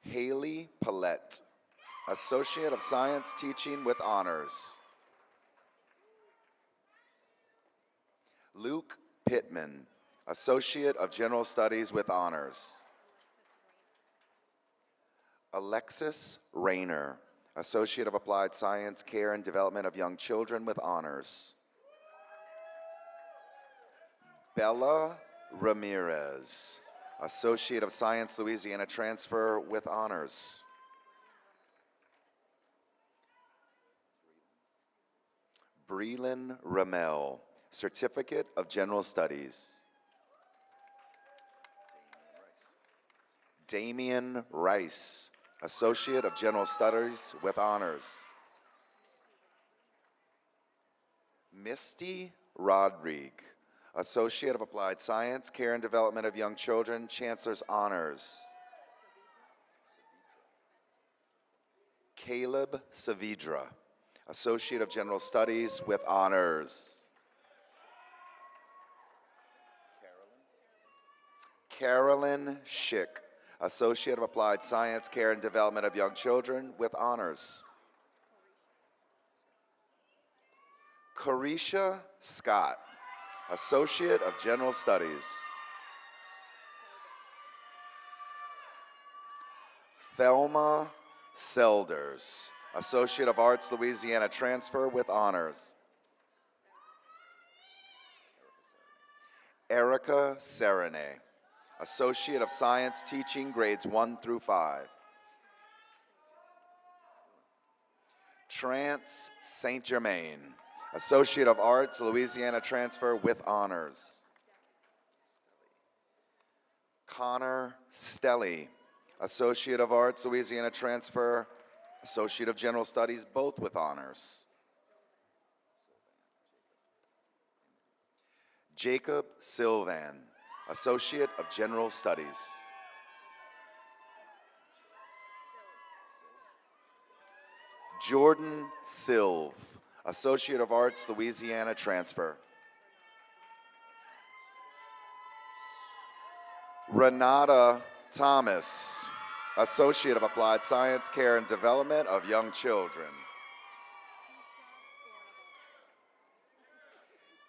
Haley Paulette, Associate of Science, teaching with honors. Luke Pittman, Associate of General Studies with honors. Alexis Rayner, Associate of Applied Science, Care and Development of Young Children with honors. Bella Ramirez, Associate of Science, Louisiana transfer with honors. Breland Ramel, Certificate of General Studies. Damian Rice, Associate of General Studies with honors. Misty Rodrigue, Associate of Applied Science, Care and Development of Young Children, Chancellor's honors. Caleb Savidra, Associate of General Studies with honors. Carolyn Schick, Associate of Applied Science, Care and Development of Young Children with honors. Carisha Scott, Associate of General Studies. Thelma Selders, Associate of Arts, Louisiana transfer with honors. Erica Serene, Associate of Science, teaching grades 1 through 5. Trance Saint Germain, Associate of Arts, Louisiana transfer with honors. Connor Stelly, Associate of Arts, Louisiana transfer, Associate of General Studies, both with honors. Jacob Sylvan, Associate of General Studies. Jordan Silv, Associate of Arts, Louisiana transfer. Renata Thomas, Associate of Applied Science, Care and Development of Young Children.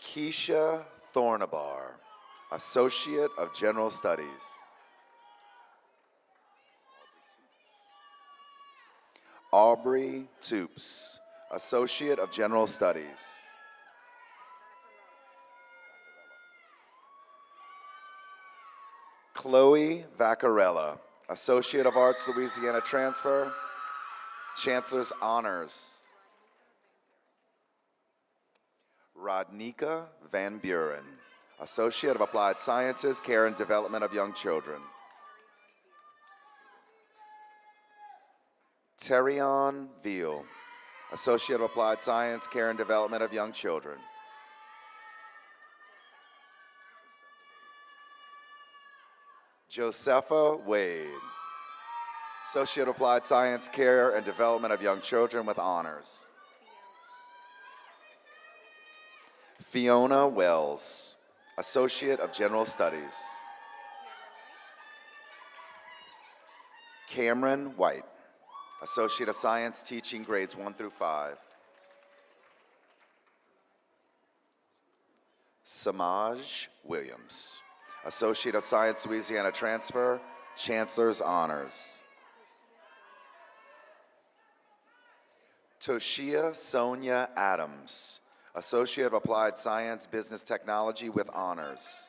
Keisha Thornabar, Associate of General Studies. Aubrey Toops, Associate of General Studies. Chloe Vaccarella, Associate of Arts, Louisiana Transfer, Chancellor's Honors. Rodnika Van Buren, Associate of Applied Sciences, Care and Development of Young Children. Terrion Veal, Associate of Applied Science, Care and Development of Young Children. Josepha Wade, Associate of Applied Science, Care and Development of Young Children with honors. Fiona Wells, Associate of General Studies. Cameron White, Associate of Science, Teaching grades 1 through 5. Samaj Williams, Associate of Science, Louisiana Transfer, Chancellor's Honors. Toshia Sonia Adams, Associate of Applied Science, Business Technology with honors.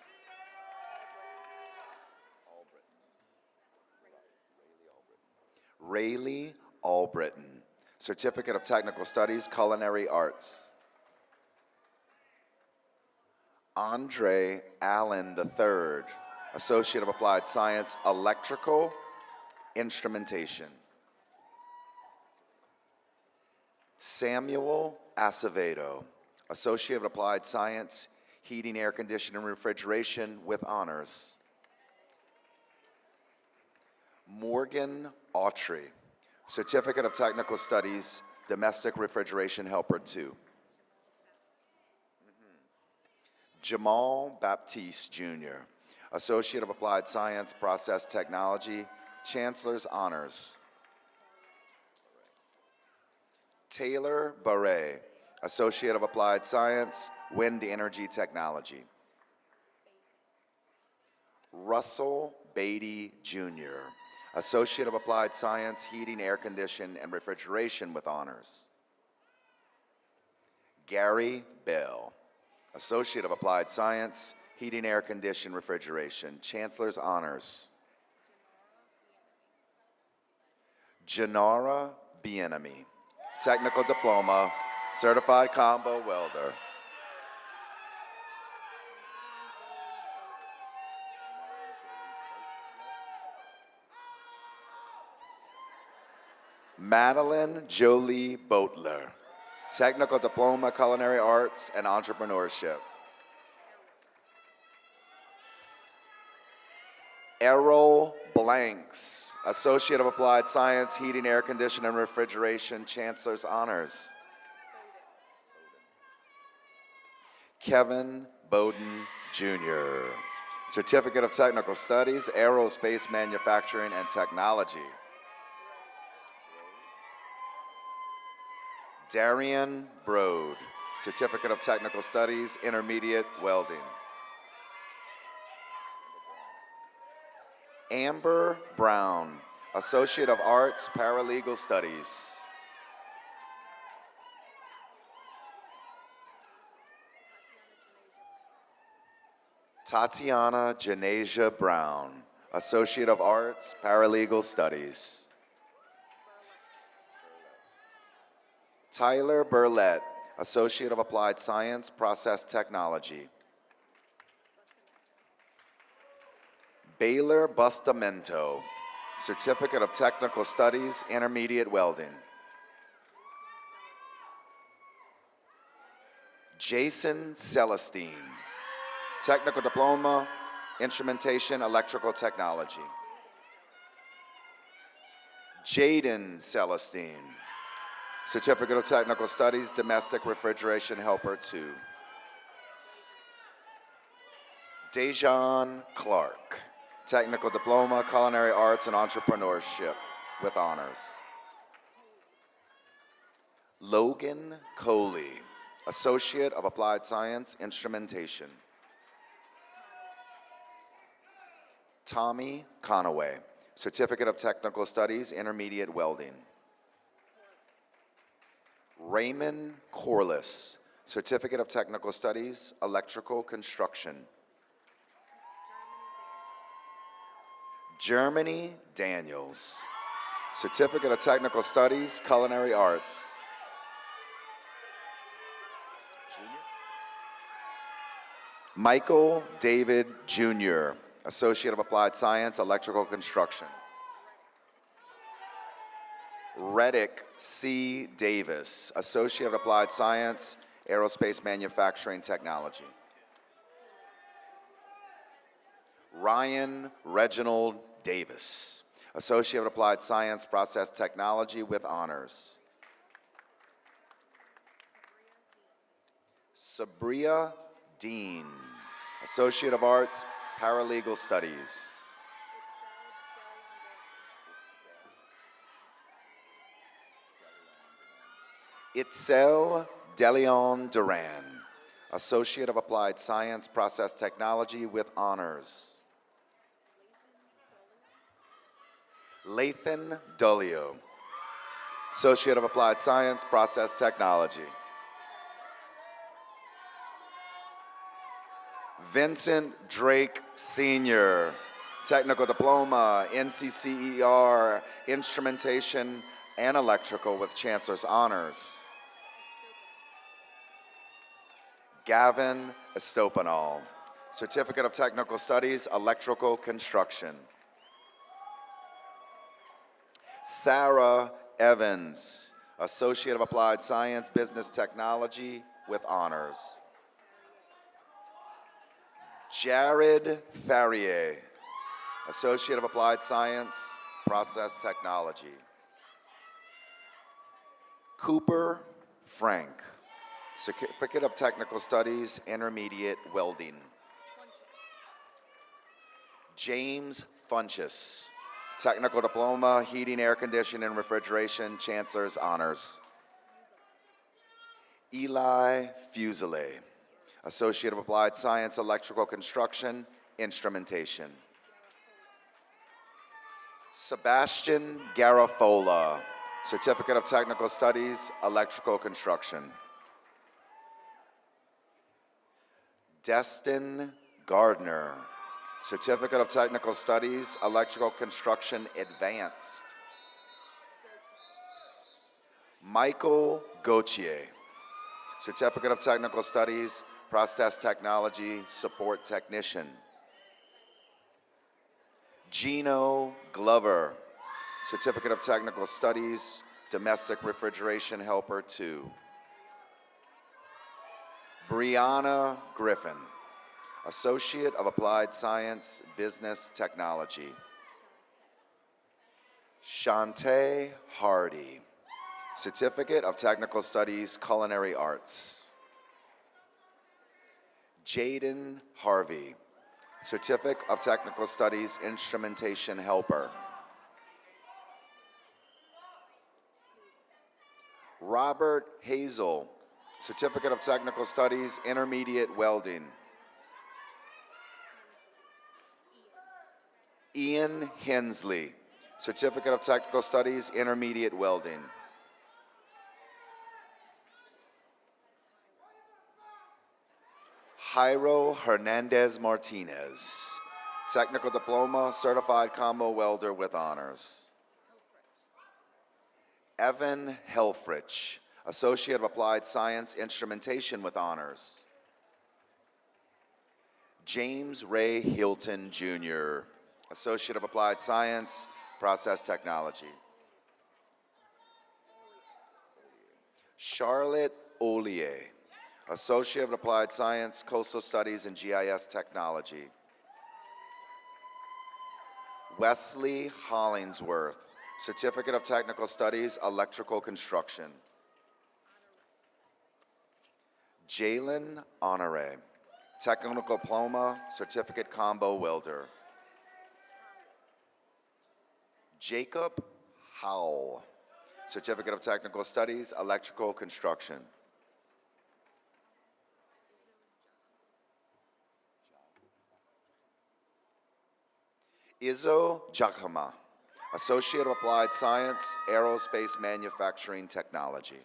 Rayleigh Albritton, Certificate of Technical Studies, Culinary Arts. Andre Allen III, Associate of Applied Science, Electrical Instrumentation. Samuel Acevedo, Associate of Applied Science, Heating, Air Conditioning, and Refrigeration with honors. Morgan Autry, Certificate of Technical Studies, Domestic Refrigeration Helper 2. Jamal Baptiste Jr., Associate of Applied Science, Process Technology, Chancellor's Honors. Taylor Barre, Associate of Applied Science, Wind Energy Technology. Russell Beatty Jr., Associate of Applied Science, Heating, Air Conditioning, and Refrigeration with honors. Gary Bell, Associate of Applied Science, Heating, Air Conditioning, Refrigeration, Chancellor's Honors. Janara Bienemy, Technical Diploma, Certified Combo Welder. Madeline Jolie Boatler, Technical Diploma, Culinary Arts, and Entrepreneurship. Errol Blanks, Associate of Applied Science, Heating, Air Conditioning, and Refrigeration, Chancellor's Honors. Kevin Bowden Jr., Certificate of Technical Studies, Aerospace Manufacturing and Technology. Darian Brode, Certificate of Technical Studies, Intermediate Welding. Amber Brown, Associate of Arts, Paralegal Studies. Tatiana Janasia Brown, Associate of Arts, Paralegal Studies. Tyler Burlett, Associate of Applied Science, Process Technology. Baylor Bustamento, Certificate of Technical Studies, Intermediate Welding. Jason Celestine, Technical Diploma, Instrumentation, Electrical Technology. Jaden Celestine, Certificate of Technical Studies, Domestic Refrigeration Helper 2. Dejan Clark, Technical Diploma, Culinary Arts, and Entrepreneurship with honors. Logan Coley, Associate of Applied Science, Instrumentation. Tommy Conaway, Certificate of Technical Studies, Intermediate Welding. Raymond Corliss, Certificate of Technical Studies, Electrical Construction. Germany Daniels, Certificate of Technical Studies, Culinary Arts. Michael David Jr., Associate of Applied Science, Electrical Construction. Reddick C. Davis, Associate of Applied Science, Aerospace Manufacturing Technology. Ryan Reginald Davis, Associate of Applied Science, Process Technology with honors. Sabria Dean, Associate of Arts, Paralegal Studies. Itzel DeLeon Duran, Associate of Applied Science, Process Technology with honors. Lathan Dullio, Associate of Applied Science, Process Technology. Vincent Drake Sr., Technical Diploma, NCCER, Instrumentation and Electrical with Chancellor's Honors. Gavin Estopanol, Certificate of Technical Studies, Electrical Construction. Sarah Evans, Associate of Applied Science, Business Technology with honors. Jared Farrier, Associate of Applied Science, Process Technology. Cooper Frank, Certificate of Technical Studies, Intermediate Welding. James Funches, Technical Diploma, Heating, Air Conditioning, and Refrigeration, Chancellor's Honors. Eli Fuselier, Associate of Applied Science, Electrical Construction, Instrumentation. Sebastian Garafola, Certificate of Technical Studies, Electrical Construction. Destin Gardner, Certificate of Technical Studies, Electrical Construction, Advanced. Michael Gauthier, Certificate of Technical Studies, Process Technology, Support Technician. Gino Glover, Certificate of Technical Studies, Domestic Refrigeration Helper 2. Brianna Griffin, Associate of Applied Science, Business Technology. Shantae Hardy, Certificate of Technical Studies, Culinary Arts. Jaden Harvey, Certificate of Technical Studies, Instrumentation Helper. Robert Hazel, Certificate of Technical Studies, Intermediate Welding. Ian Hensley, Certificate of Technical Studies, Intermediate Welding. Jairo Hernandez Martinez, Technical Diploma, Certified Combo Welder with honors. Evan Helfrich, Associate of Applied Science, Instrumentation with honors. James Ray Hilton, Jr., Associate of Applied Science, Process Technology. Charlotte Ollier, Associate of Applied Science, Coastal Studies and GIS Technology. Wesley Hollingsworth, Certificate of Technical Studies, Electrical Construction. Jalen Honore, Technical Diploma, Certificate Combo Welder. Jacob Howell, Certificate of Technical Studies, Electrical Construction. Izzo Giacomo, Associate of Applied Science, Aerospace Manufacturing Technology.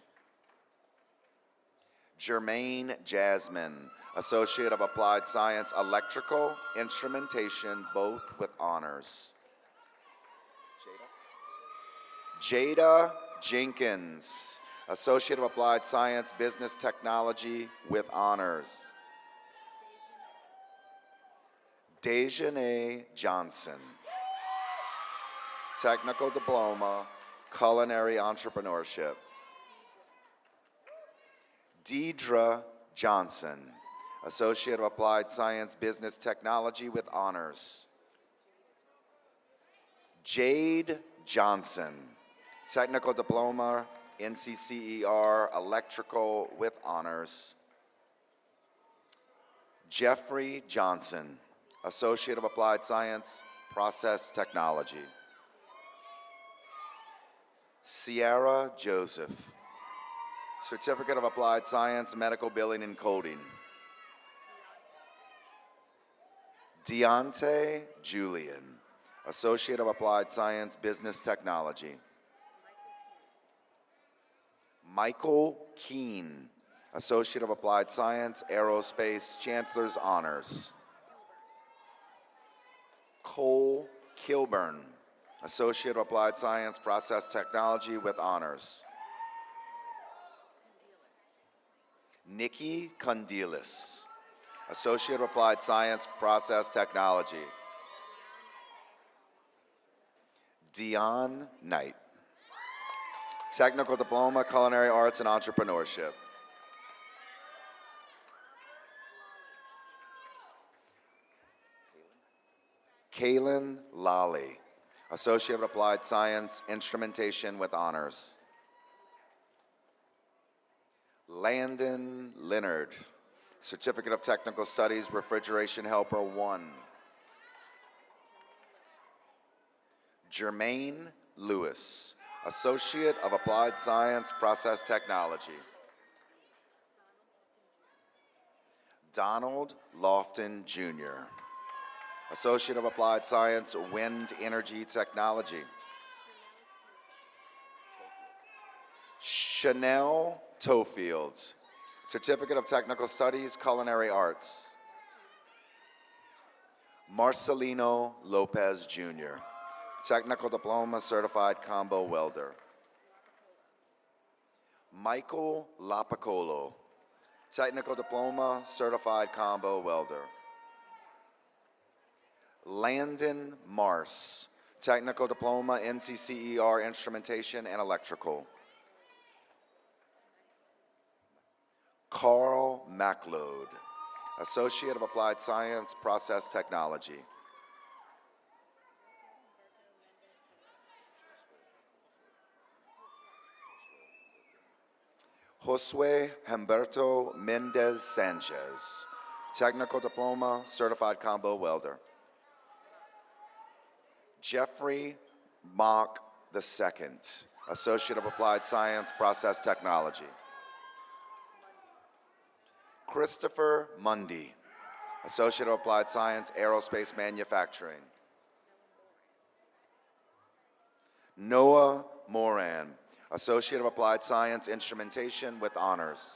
Jermaine Jasmine, Associate of Applied Science, Electrical Instrumentation, both with honors. Jada Jenkins, Associate of Applied Science, Business Technology with honors. Dejanay Johnson, Technical Diploma, Culinary Entrepreneurship. Deidre Johnson, Associate of Applied Science, Business Technology with honors. Jade Johnson, Technical Diploma, NCCER, Electrical with honors. Jeffrey Johnson, Associate of Applied Science, Process Technology. Sierra Joseph, Certificate of Applied Science, Medical Billing and Coding. Deontay Julian, Associate of Applied Science, Business Technology. Michael Keene, Associate of Applied Science, Aerospace, Chancellor's Honors. Cole Kilburn, Associate of Applied Science, Process Technology with honors. Nikki Condilis, Associate of Applied Science, Process Technology. Dion Knight, Technical Diploma, Culinary Arts and Entrepreneurship. Kaylin Lally, Associate of Applied Science, Instrumentation with honors. Landon Leonard, Certificate of Technical Studies, Refrigeration Helper 1. Jermaine Lewis, Associate of Applied Science, Process Technology. Donald Lofton Jr., Associate of Applied Science, Wind Energy Technology. Chanel Tofield, Certificate of Technical Studies, Culinary Arts. Marcelino Lopez Jr., Technical Diploma, Certified Combo Welder. Michael Lapicolo, Technical Diploma, Certified Combo Welder. Landon Mars, Technical Diploma, NCCER, Instrumentation and Electrical. Carl MacLeod, Associate of Applied Science, Process Technology. Josue Humberto Mendez Sanchez, Technical Diploma, Certified Combo Welder. Jeffrey Mock II, Associate of Applied Science, Process Technology. Christopher Mundy, Associate of Applied Science, Aerospace Manufacturing. Noah Moran, Associate of Applied Science, Instrumentation with honors.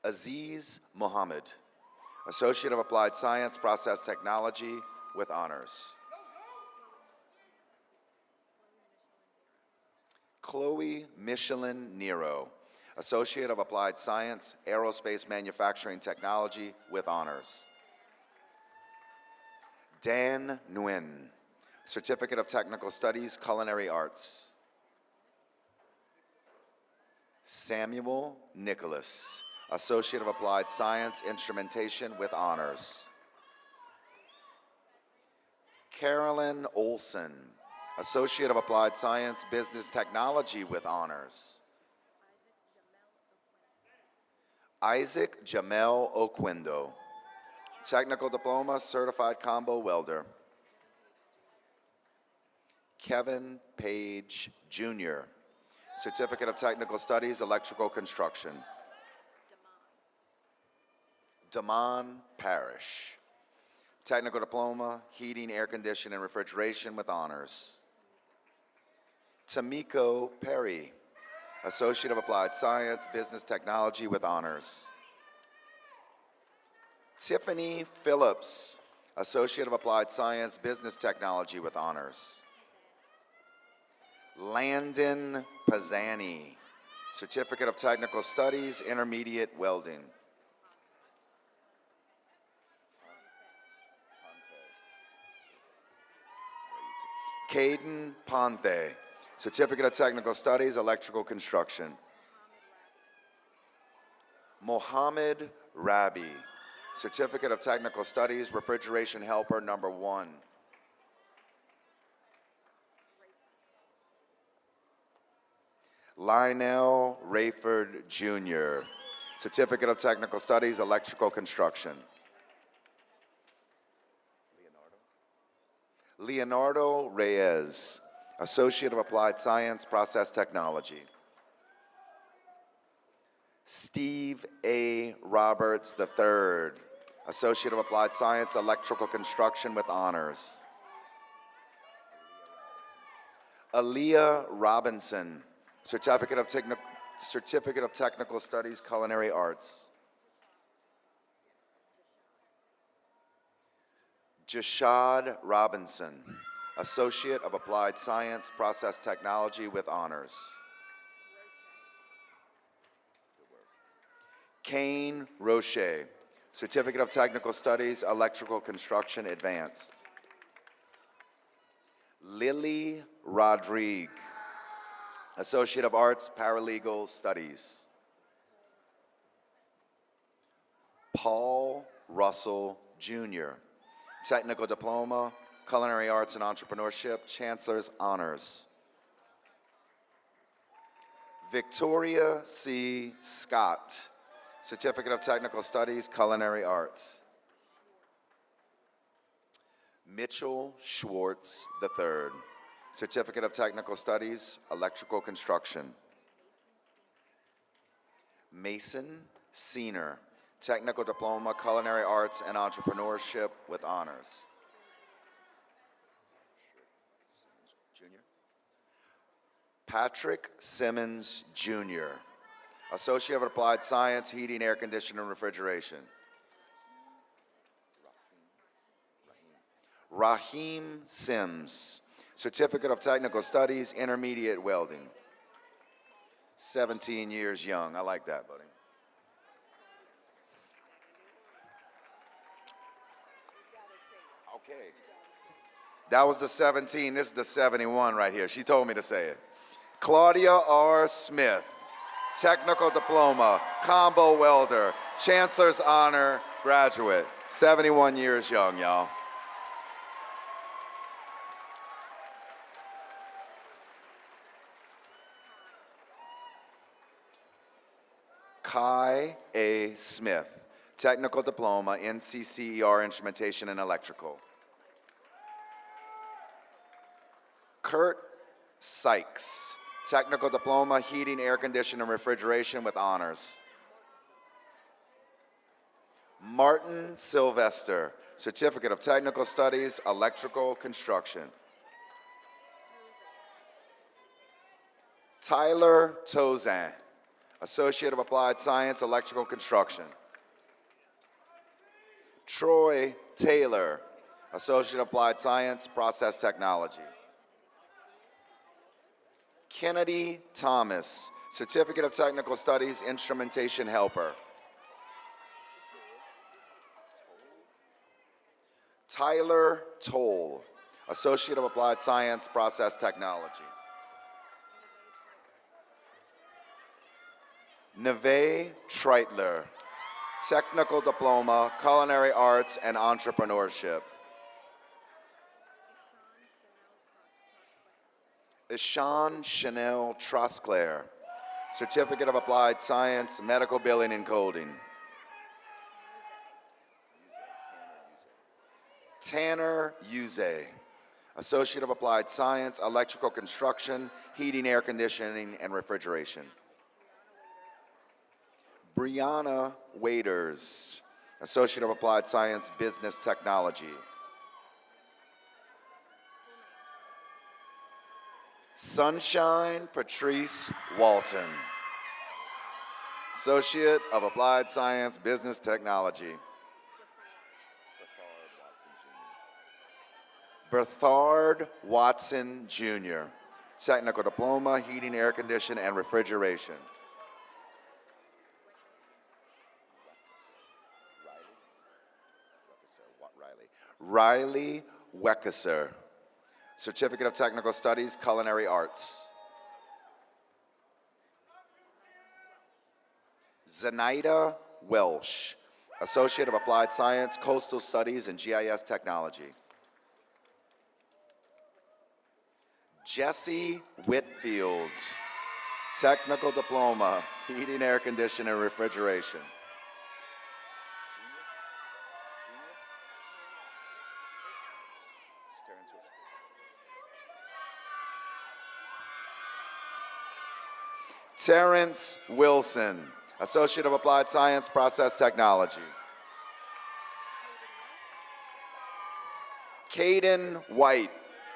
Aziz Mohammed, Associate of Applied Science, Process Technology with honors. Chloe Michelin Nero, Associate of Applied Science, Aerospace Manufacturing Technology with honors. Dan Nguyen, Certificate of Technical Studies, Culinary Arts. Samuel Nicholas, Associate of Applied Science, Instrumentation with honors. Carolyn Olson, Associate of Applied Science, Business Technology with honors. Isaac Jamel Oquindo, Technical Diploma, Certified Combo Welder. Kevin Page Jr., Certificate of Technical Studies, Electrical Construction. Damon Parrish, Technical Diploma, Heating, Air Conditioning, and Refrigeration with honors. Tamiko Perry, Associate of Applied Science, Business Technology with honors. Tiffany Phillips, Associate of Applied Science, Business Technology with honors. Landon Pisani, Certificate of Technical Studies, Intermediate Welding. Caden Ponte, Certificate of Technical Studies, Electrical Construction. Mohammed Rabi, Certificate of Technical Studies, Refrigeration Helper number 1. Lionel Rayford Jr., Certificate of Technical Studies, Electrical Construction. Leonardo Reyes, Associate of Applied Science, Process Technology. Steve A. Roberts III, Associate of Applied Science, Electrical Construction with honors. Aaliyah Robinson, Certificate of Technical Studies, Culinary Arts. Jashad Robinson, Associate of Applied Science, Process Technology with honors. Kane Roche, Certificate of Technical Studies, Electrical Construction, Advanced. Lily Rodrigue, Associate of Arts, Paralegal Studies. Paul Russell Jr., Technical Diploma, Culinary Arts and Entrepreneurship, Chancellor's Honors. Victoria C. Scott, Certificate of Technical Studies, Culinary Arts. Mitchell Schwartz III, Certificate of Technical Studies, Electrical Construction. Mason Senior, Technical Diploma, Culinary Arts and Entrepreneurship with honors. Junior. Patrick Simmons Jr., Associate of Applied Science, Heating, Air Conditioning, and Refrigeration. Raheem Sims, Certificate of Technical Studies, Intermediate Welding. 17 years young. I like that, buddy. Okay. That was the 17. This is the 71 right here. She told me to say it. Claudia R. Smith, Technical Diploma, Combo Welder, Chancellor's Honor graduate. 71 years young, y'all. Kai A. Smith, Technical Diploma, NCCER Instrumentation and Electrical. Kurt Sykes, Technical Diploma, Heating, Air Conditioning, and Refrigeration with honors. Martin Sylvester, Certificate of Technical Studies, Electrical Construction. Tyler Tozan, Associate of Applied Science, Electrical Construction. Troy Taylor, Associate of Applied Science, Process Technology. Kennedy Thomas, Certificate of Technical Studies, Instrumentation Helper. Tyler Toll, Associate of Applied Science, Process Technology. Neve Treitler, Technical Diploma, Culinary Arts and Entrepreneurship. Ishan Chanel Trosclair, Certificate of Applied Science, Medical Billing and Coding. Tanner Uze, Associate of Applied Science, Electrical Construction, Heating, Air Conditioning, and Refrigeration. Brianna Waiters, Associate of Applied Science, Business Technology. Sunshine Patrice Walton, Associate of Applied Science, Business Technology. Berthard Watson Jr., Technical Diploma, Heating, Air Conditioning, and Refrigeration. Riley Weckesser, Certificate of Technical Studies, Culinary Arts. Zenaida Welsh, Associate of Applied Science, Coastal Studies, and GIS Technology. Jesse Whitfield, Technical Diploma, Heating, Air Conditioning, and Refrigeration. Terrence Wilson, Associate of Applied Science, Process Technology. Caden White,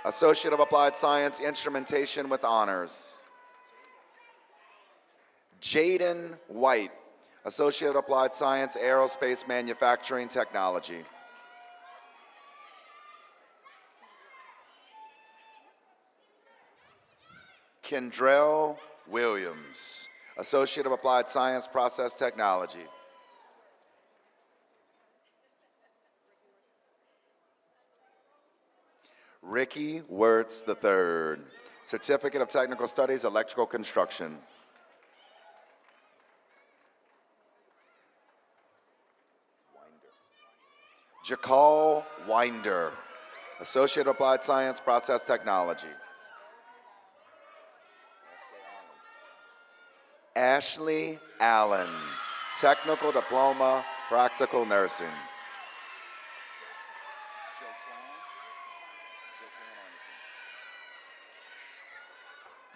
Associate of Applied Science, Instrumentation with Honors. Jaden White, Associate of Applied Science, Aerospace Manufacturing Technology. Kendrell Williams, Associate of Applied Science, Process Technology. Ricky Wirtz III, Certificate of Technical Studies, Electrical Construction. Jakal Winder, Associate of Applied Science, Process Technology. Ashley Allen, Technical Diploma, Practical Nursing.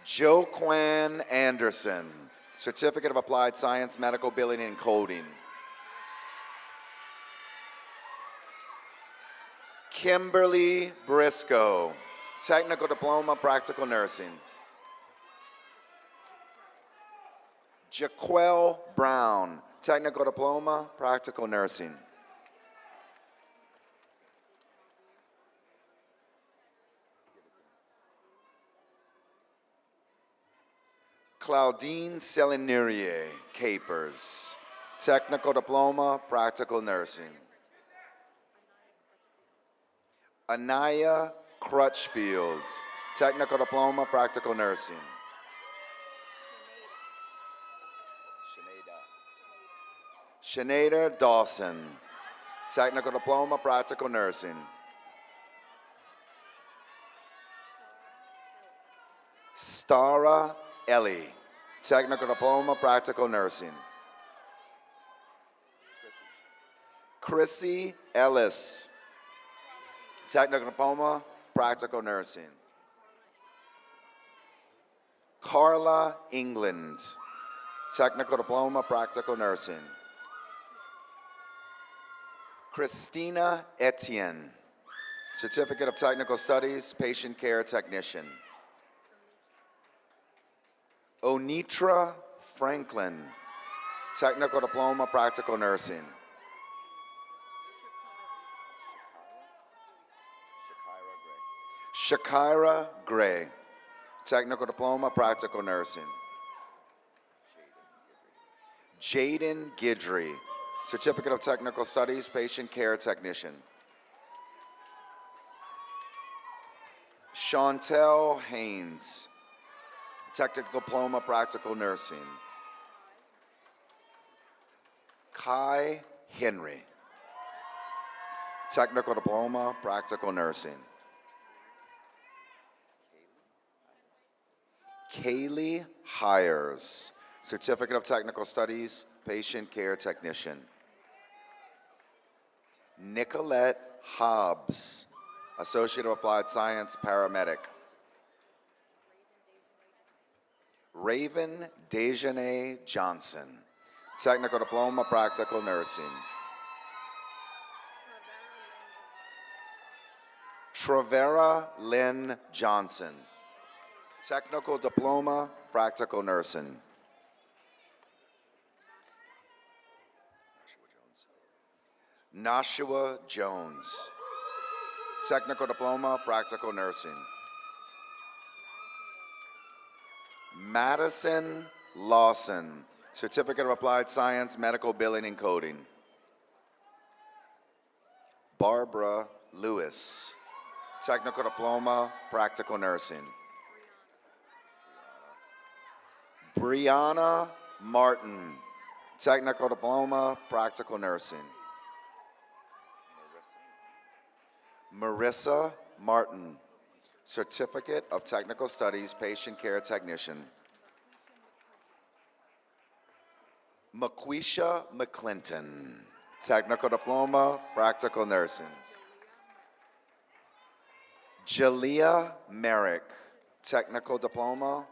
Joquan Anderson, Certificate of Applied Science, Medical Billing and Coding. Kimberly Briscoe, Technical Diploma, Practical Nursing. Jaquel Brown, Technical Diploma, Practical Nursing. Claudine Selinurier, Capers, Technical Diploma, Practical Nursing. Anaya Crutchfield, Technical Diploma, Practical Nursing. Sinead Dawson, Technical Diploma, Practical Nursing. Stara Ellie, Technical Diploma, Practical Nursing. Chrissy Ellis, Technical Diploma, Practical Nursing. Carla England, Technical Diploma, Practical Nursing. Christina Etienne, Certificate of Technical Studies, Patient Care Technician. Onitra Franklin, Technical Diploma, Practical Nursing. Shakira Gray, Technical Diploma, Practical Nursing. Jaden Gidry, Certificate of Technical Studies, Patient Care Technician. Chantel Haynes, Technical Diploma, Practical Nursing. Kai Henry, Technical Diploma, Practical Nursing. Kaylee Hires, Certificate of Technical Studies, Patient Care Technician. Nicolette Hobbs, Associate of Applied Science, Paramedic. Raven Dejanay Johnson, Technical Diploma, Practical Nursing. Travera Lynn Johnson, Technical Diploma, Practical Nursing. Nashua Jones. Technical Diploma, Practical Nursing. Madison Lawson. Certificate of Applied Science, Medical Billing and Coding. Barbara Lewis. Technical Diploma, Practical Nursing. Brianna Martin. Technical Diploma, Practical Nursing. Marissa Martin. Certificate of Technical Studies, Patient Care Technician. McQuisha McClinton. Technical Diploma, Practical Nursing. Jalea Merrick. Technical Diploma,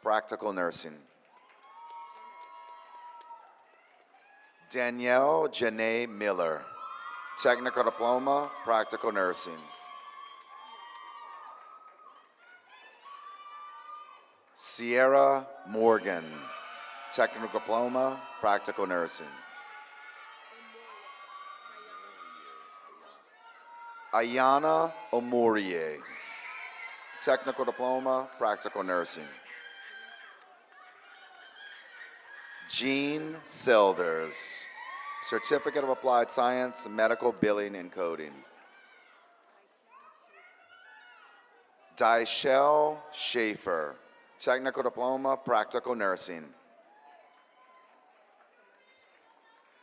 Practical Nursing. Danielle Janae Miller. Technical Diploma, Practical Nursing. Sierra Morgan. Technical Diploma, Practical Nursing. Ayana Omorie. Technical Diploma, Practical Nursing. Jean Selders. Certificate of Applied Science, Medical Billing and Coding. Daishelle Schaefer. Technical Diploma, Practical Nursing.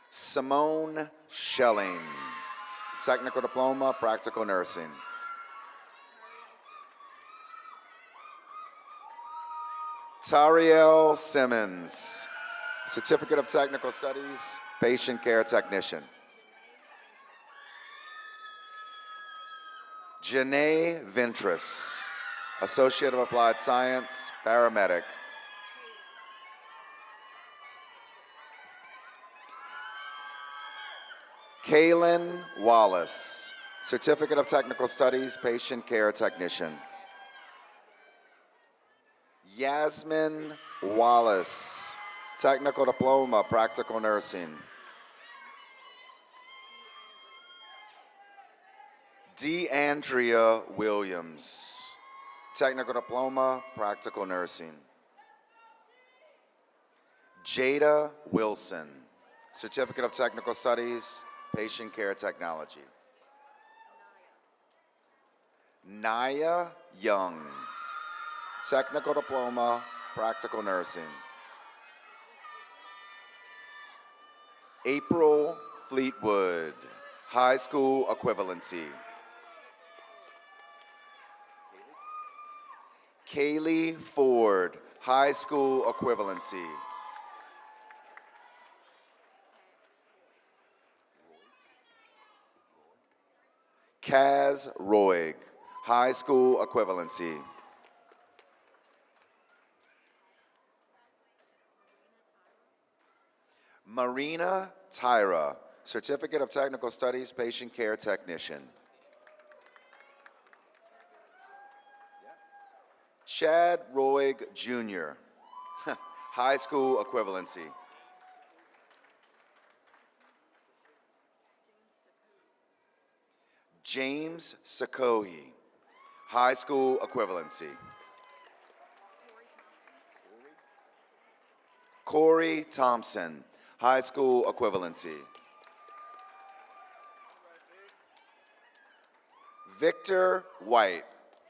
Simone Schelling. Technical Diploma, Practical Nursing. Tariel Simmons. Certificate of Technical Studies, Patient Care Technician. Janae Ventris. Associate of Applied Science, Paramedic. Kaylin Wallace. Certificate of Technical Studies, Patient Care Technician. Yasmin Wallace. Technical Diploma, Practical Nursing. DeAndrea Williams. Technical Diploma, Practical Nursing. Jada Wilson. Certificate of Technical Studies, Patient Care Technology. Naya Young. Technical Diploma, Practical Nursing. April Fleetwood. High School Equivalency. Kaylee Ford. High School Equivalency. Kaz Roig. High School Equivalency. Marina Tyra. Certificate of Technical Studies, Patient Care Technician. Chad Roig Jr. High School Equivalency. James Sakohi. High School Equivalency. Corey Thompson. High School Equivalency. Victor White.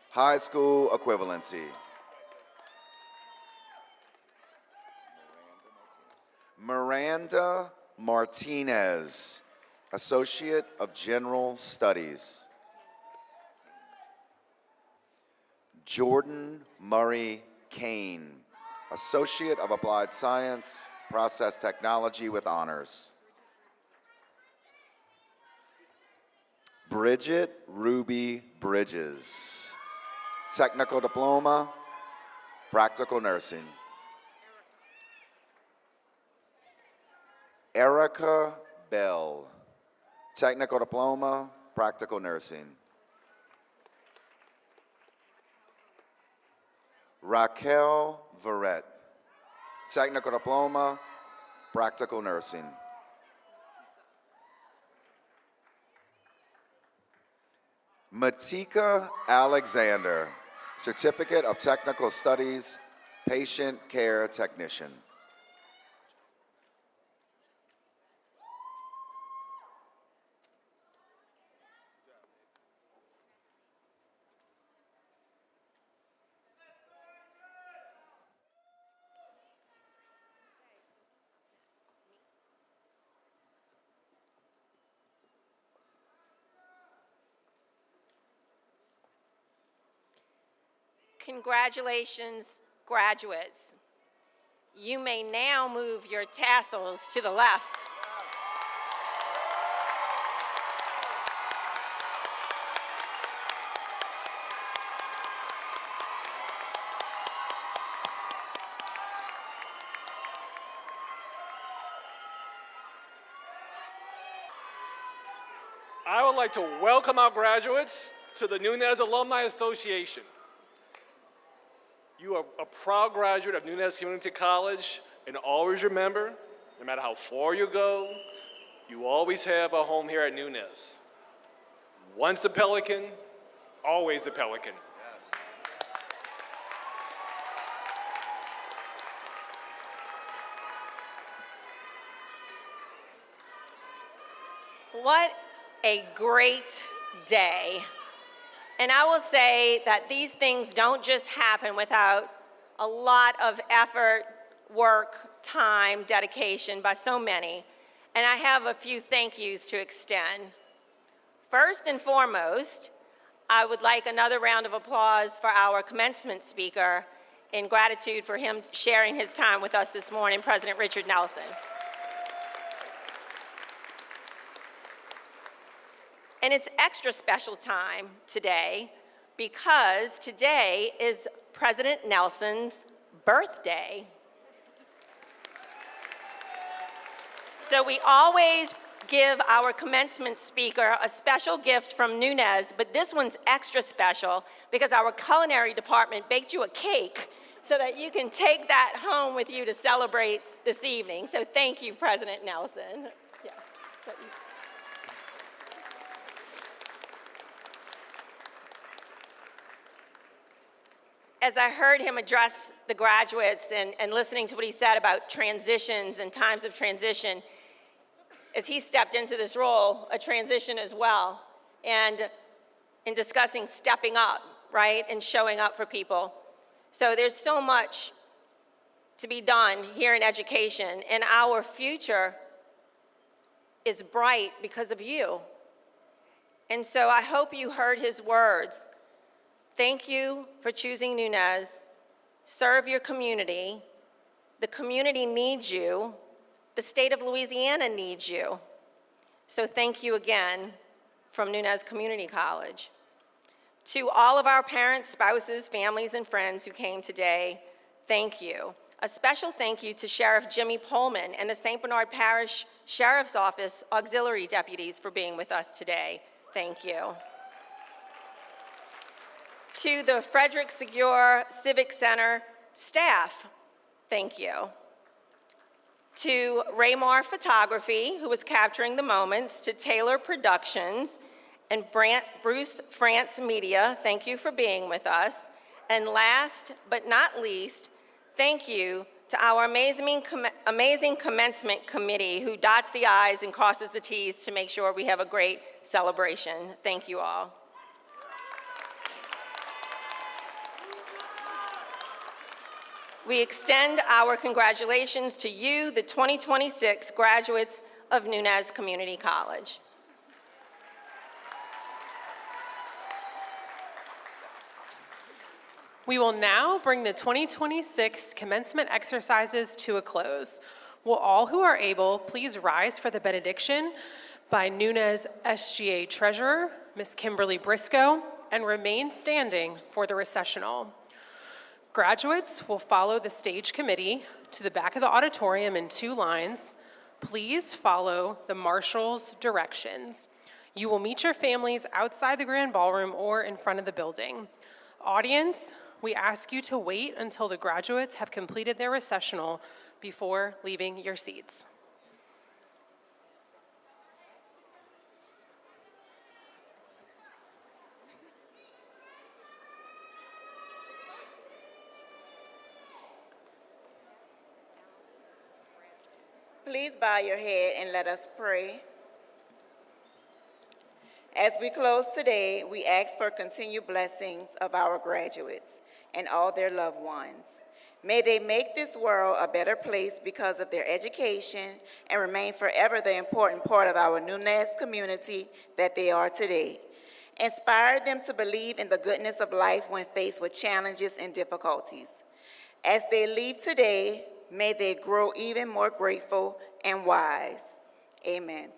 High School Equivalency. Miranda Martinez. Associate of General Studies. Jordan Murray Kane. Associate of Applied Science, Process Technology with Honors. Bridget Ruby Bridges. Technical Diploma, Practical Nursing. Erica Bell. Technical Diploma, Practical Nursing. Raquel Verrett, technical diploma, practical nursing. Matika Alexander, certificate of technical studies, patient care technician. Congratulations, graduates. You may now move your tassels to the left. I would like to welcome our graduates to the Nunez Alumni Association. You are a proud graduate of Nunez Community College, and always remember, no matter how far you go, you always have a home here at Nunez. Once a Pelican, always a Pelican. What a great day. And I will say that these things don't just happen without a lot of effort, work, time, dedication by so many. And I have a few thank yous to extend. First and foremost, I would like another round of applause for our commencement speaker in gratitude for him sharing his time with us this morning, President Richard Nelson. And it's extra special time today because today is President Nelson's birthday. So we always give our commencement speaker a special gift from Nunez, but this one's extra special because our culinary department baked you a cake so that you can take that home with you to celebrate this evening. So thank you, President Nelson. Yeah. As I heard him address the graduates and listening to what he said about transitions and times of transition, as he stepped into this role, a transition as well, and in discussing stepping up, right, and showing up for people. So there's so much to be done here in education, and our future is bright because of you. And so I hope you heard his words. Thank you for choosing Nunez. Serve your community. The community needs you. The state of Louisiana needs you. So thank you again from Nunez Community College. To all of our parents, spouses, families, and friends who came today, thank you. A special thank you to Sheriff Jimmy Pullman and the St. Bernard Parish Sheriff's Office auxiliary deputies for being with us today. Thank you. To the Frederick Segure Civic Center staff, thank you. To Raymar Photography, who was capturing the moments, to Taylor Productions, and Bruce France Media, thank you for being with us. And last but not least, thank you to our amazing commencement committee who dots the I's and crosses the T's to make sure we have a great celebration. Thank you all. We extend our congratulations to you, the 2026 graduates of Nunez Community College. We will now bring the 2026 commencement exercises to a close. Will all who are able please rise for the benediction by Nunez SGA Treasurer, Ms. Kimberly Briscoe, and remain standing for the recessional. Graduates will follow the stage committee to the back of the auditorium in 2 lines. Please follow the marshal's directions. You will meet your families outside the grand ballroom or in front of the building. Audience, we ask you to wait until the graduates have completed their recessional before leaving your seats. Please bow your head and let us pray. As we close today, we ask for continued blessings of our graduates and all their loved ones. May they make this world a better place because of their education and remain forever the important part of our Nunez community that they are today. Inspire them to believe in the goodness of life when faced with challenges and difficulties. As they leave today, may they grow even more grateful and wise. Amen.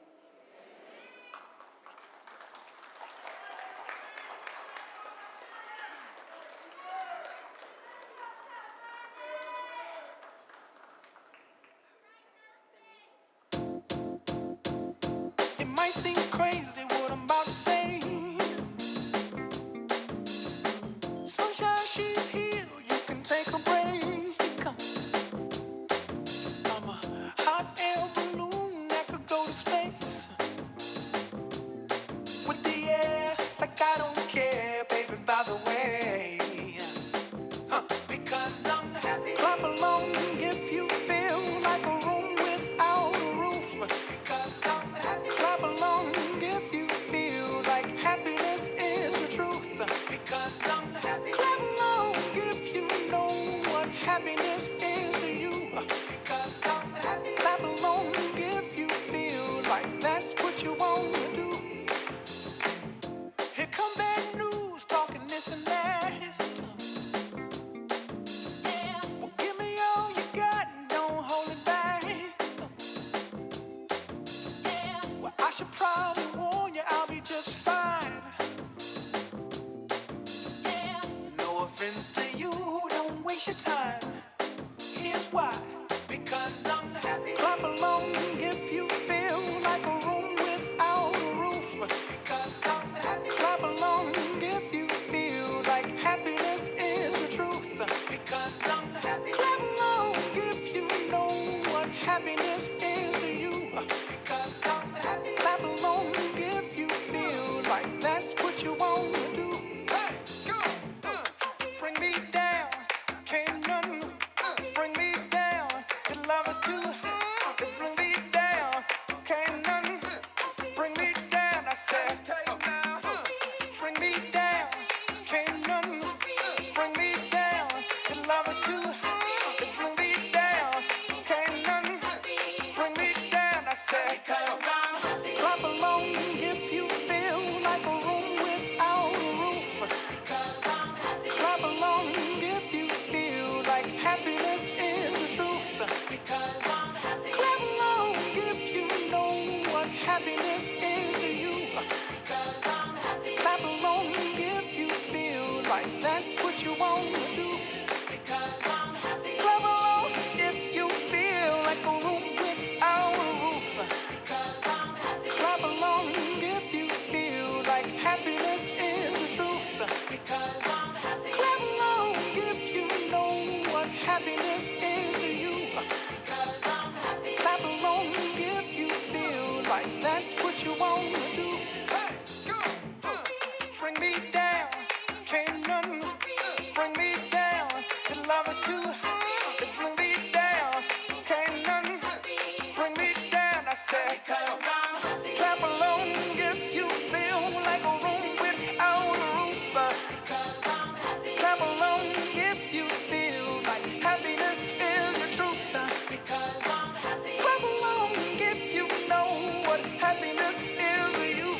It might seem crazy what I'm about to say. Sunshine, she's here, you can take a break. I'm a hot air balloon that could go to space. With the air, like I don't care, baby, by the way. Because I'm happy. Clap along if you feel like a room without a roof. Because I'm happy. Clap along if you feel like happiness is the truth. Because I'm happy. Clap along if you know what happiness is to you. Because I'm happy. Clap along if you feel like that's what you want to do. Here come bad news, talking this and that. Well, give me all you got and don't hold it back. Well, I should probably warn you, I'll be just fine. No offense to you, don't waste your time. Here's why. Because I'm happy. Clap along if you feel like a room without a roof. Because I'm happy. Clap along if you feel like happiness is the truth. Because I'm happy. Clap along if you know what happiness is to you. Because I'm happy. Clap along if you feel like that's what you want to do. Hey, go, bring me down, can't nothing bring me down. Your love is too high to bring me down. Can't nothing bring me down. I said, bring me down. Can't nothing bring me down. Your love is too high to bring me down. Can't nothing bring me down. I said, clap along if you feel like a room without a roof. Clap along if you feel like happiness is the truth. Clap along if you know what happiness is to you. Clap along if you feel like that's what you want to do. Clap along if you feel like a room without a roof. Clap along if you feel like happiness is the truth. Clap along if you know what happiness is to you. Clap along if you feel like that's what you want to do. Hey, go, bring me down, can't nothing bring me down. Your love is too high to bring me down. Can't nothing bring me down. I said, clap along if you feel like a room without a roof. Clap along if you feel like happiness is the truth. Clap along if you know what happiness is to you.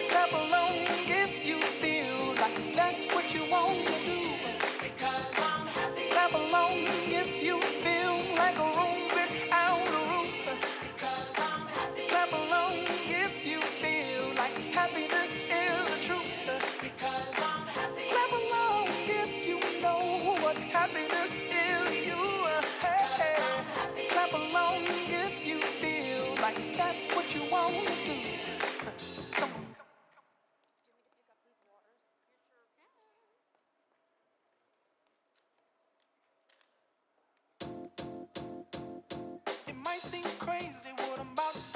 Clap along if you feel like that's what you want to do. Clap along if you feel like a room without a roof. might seem crazy what I'm about to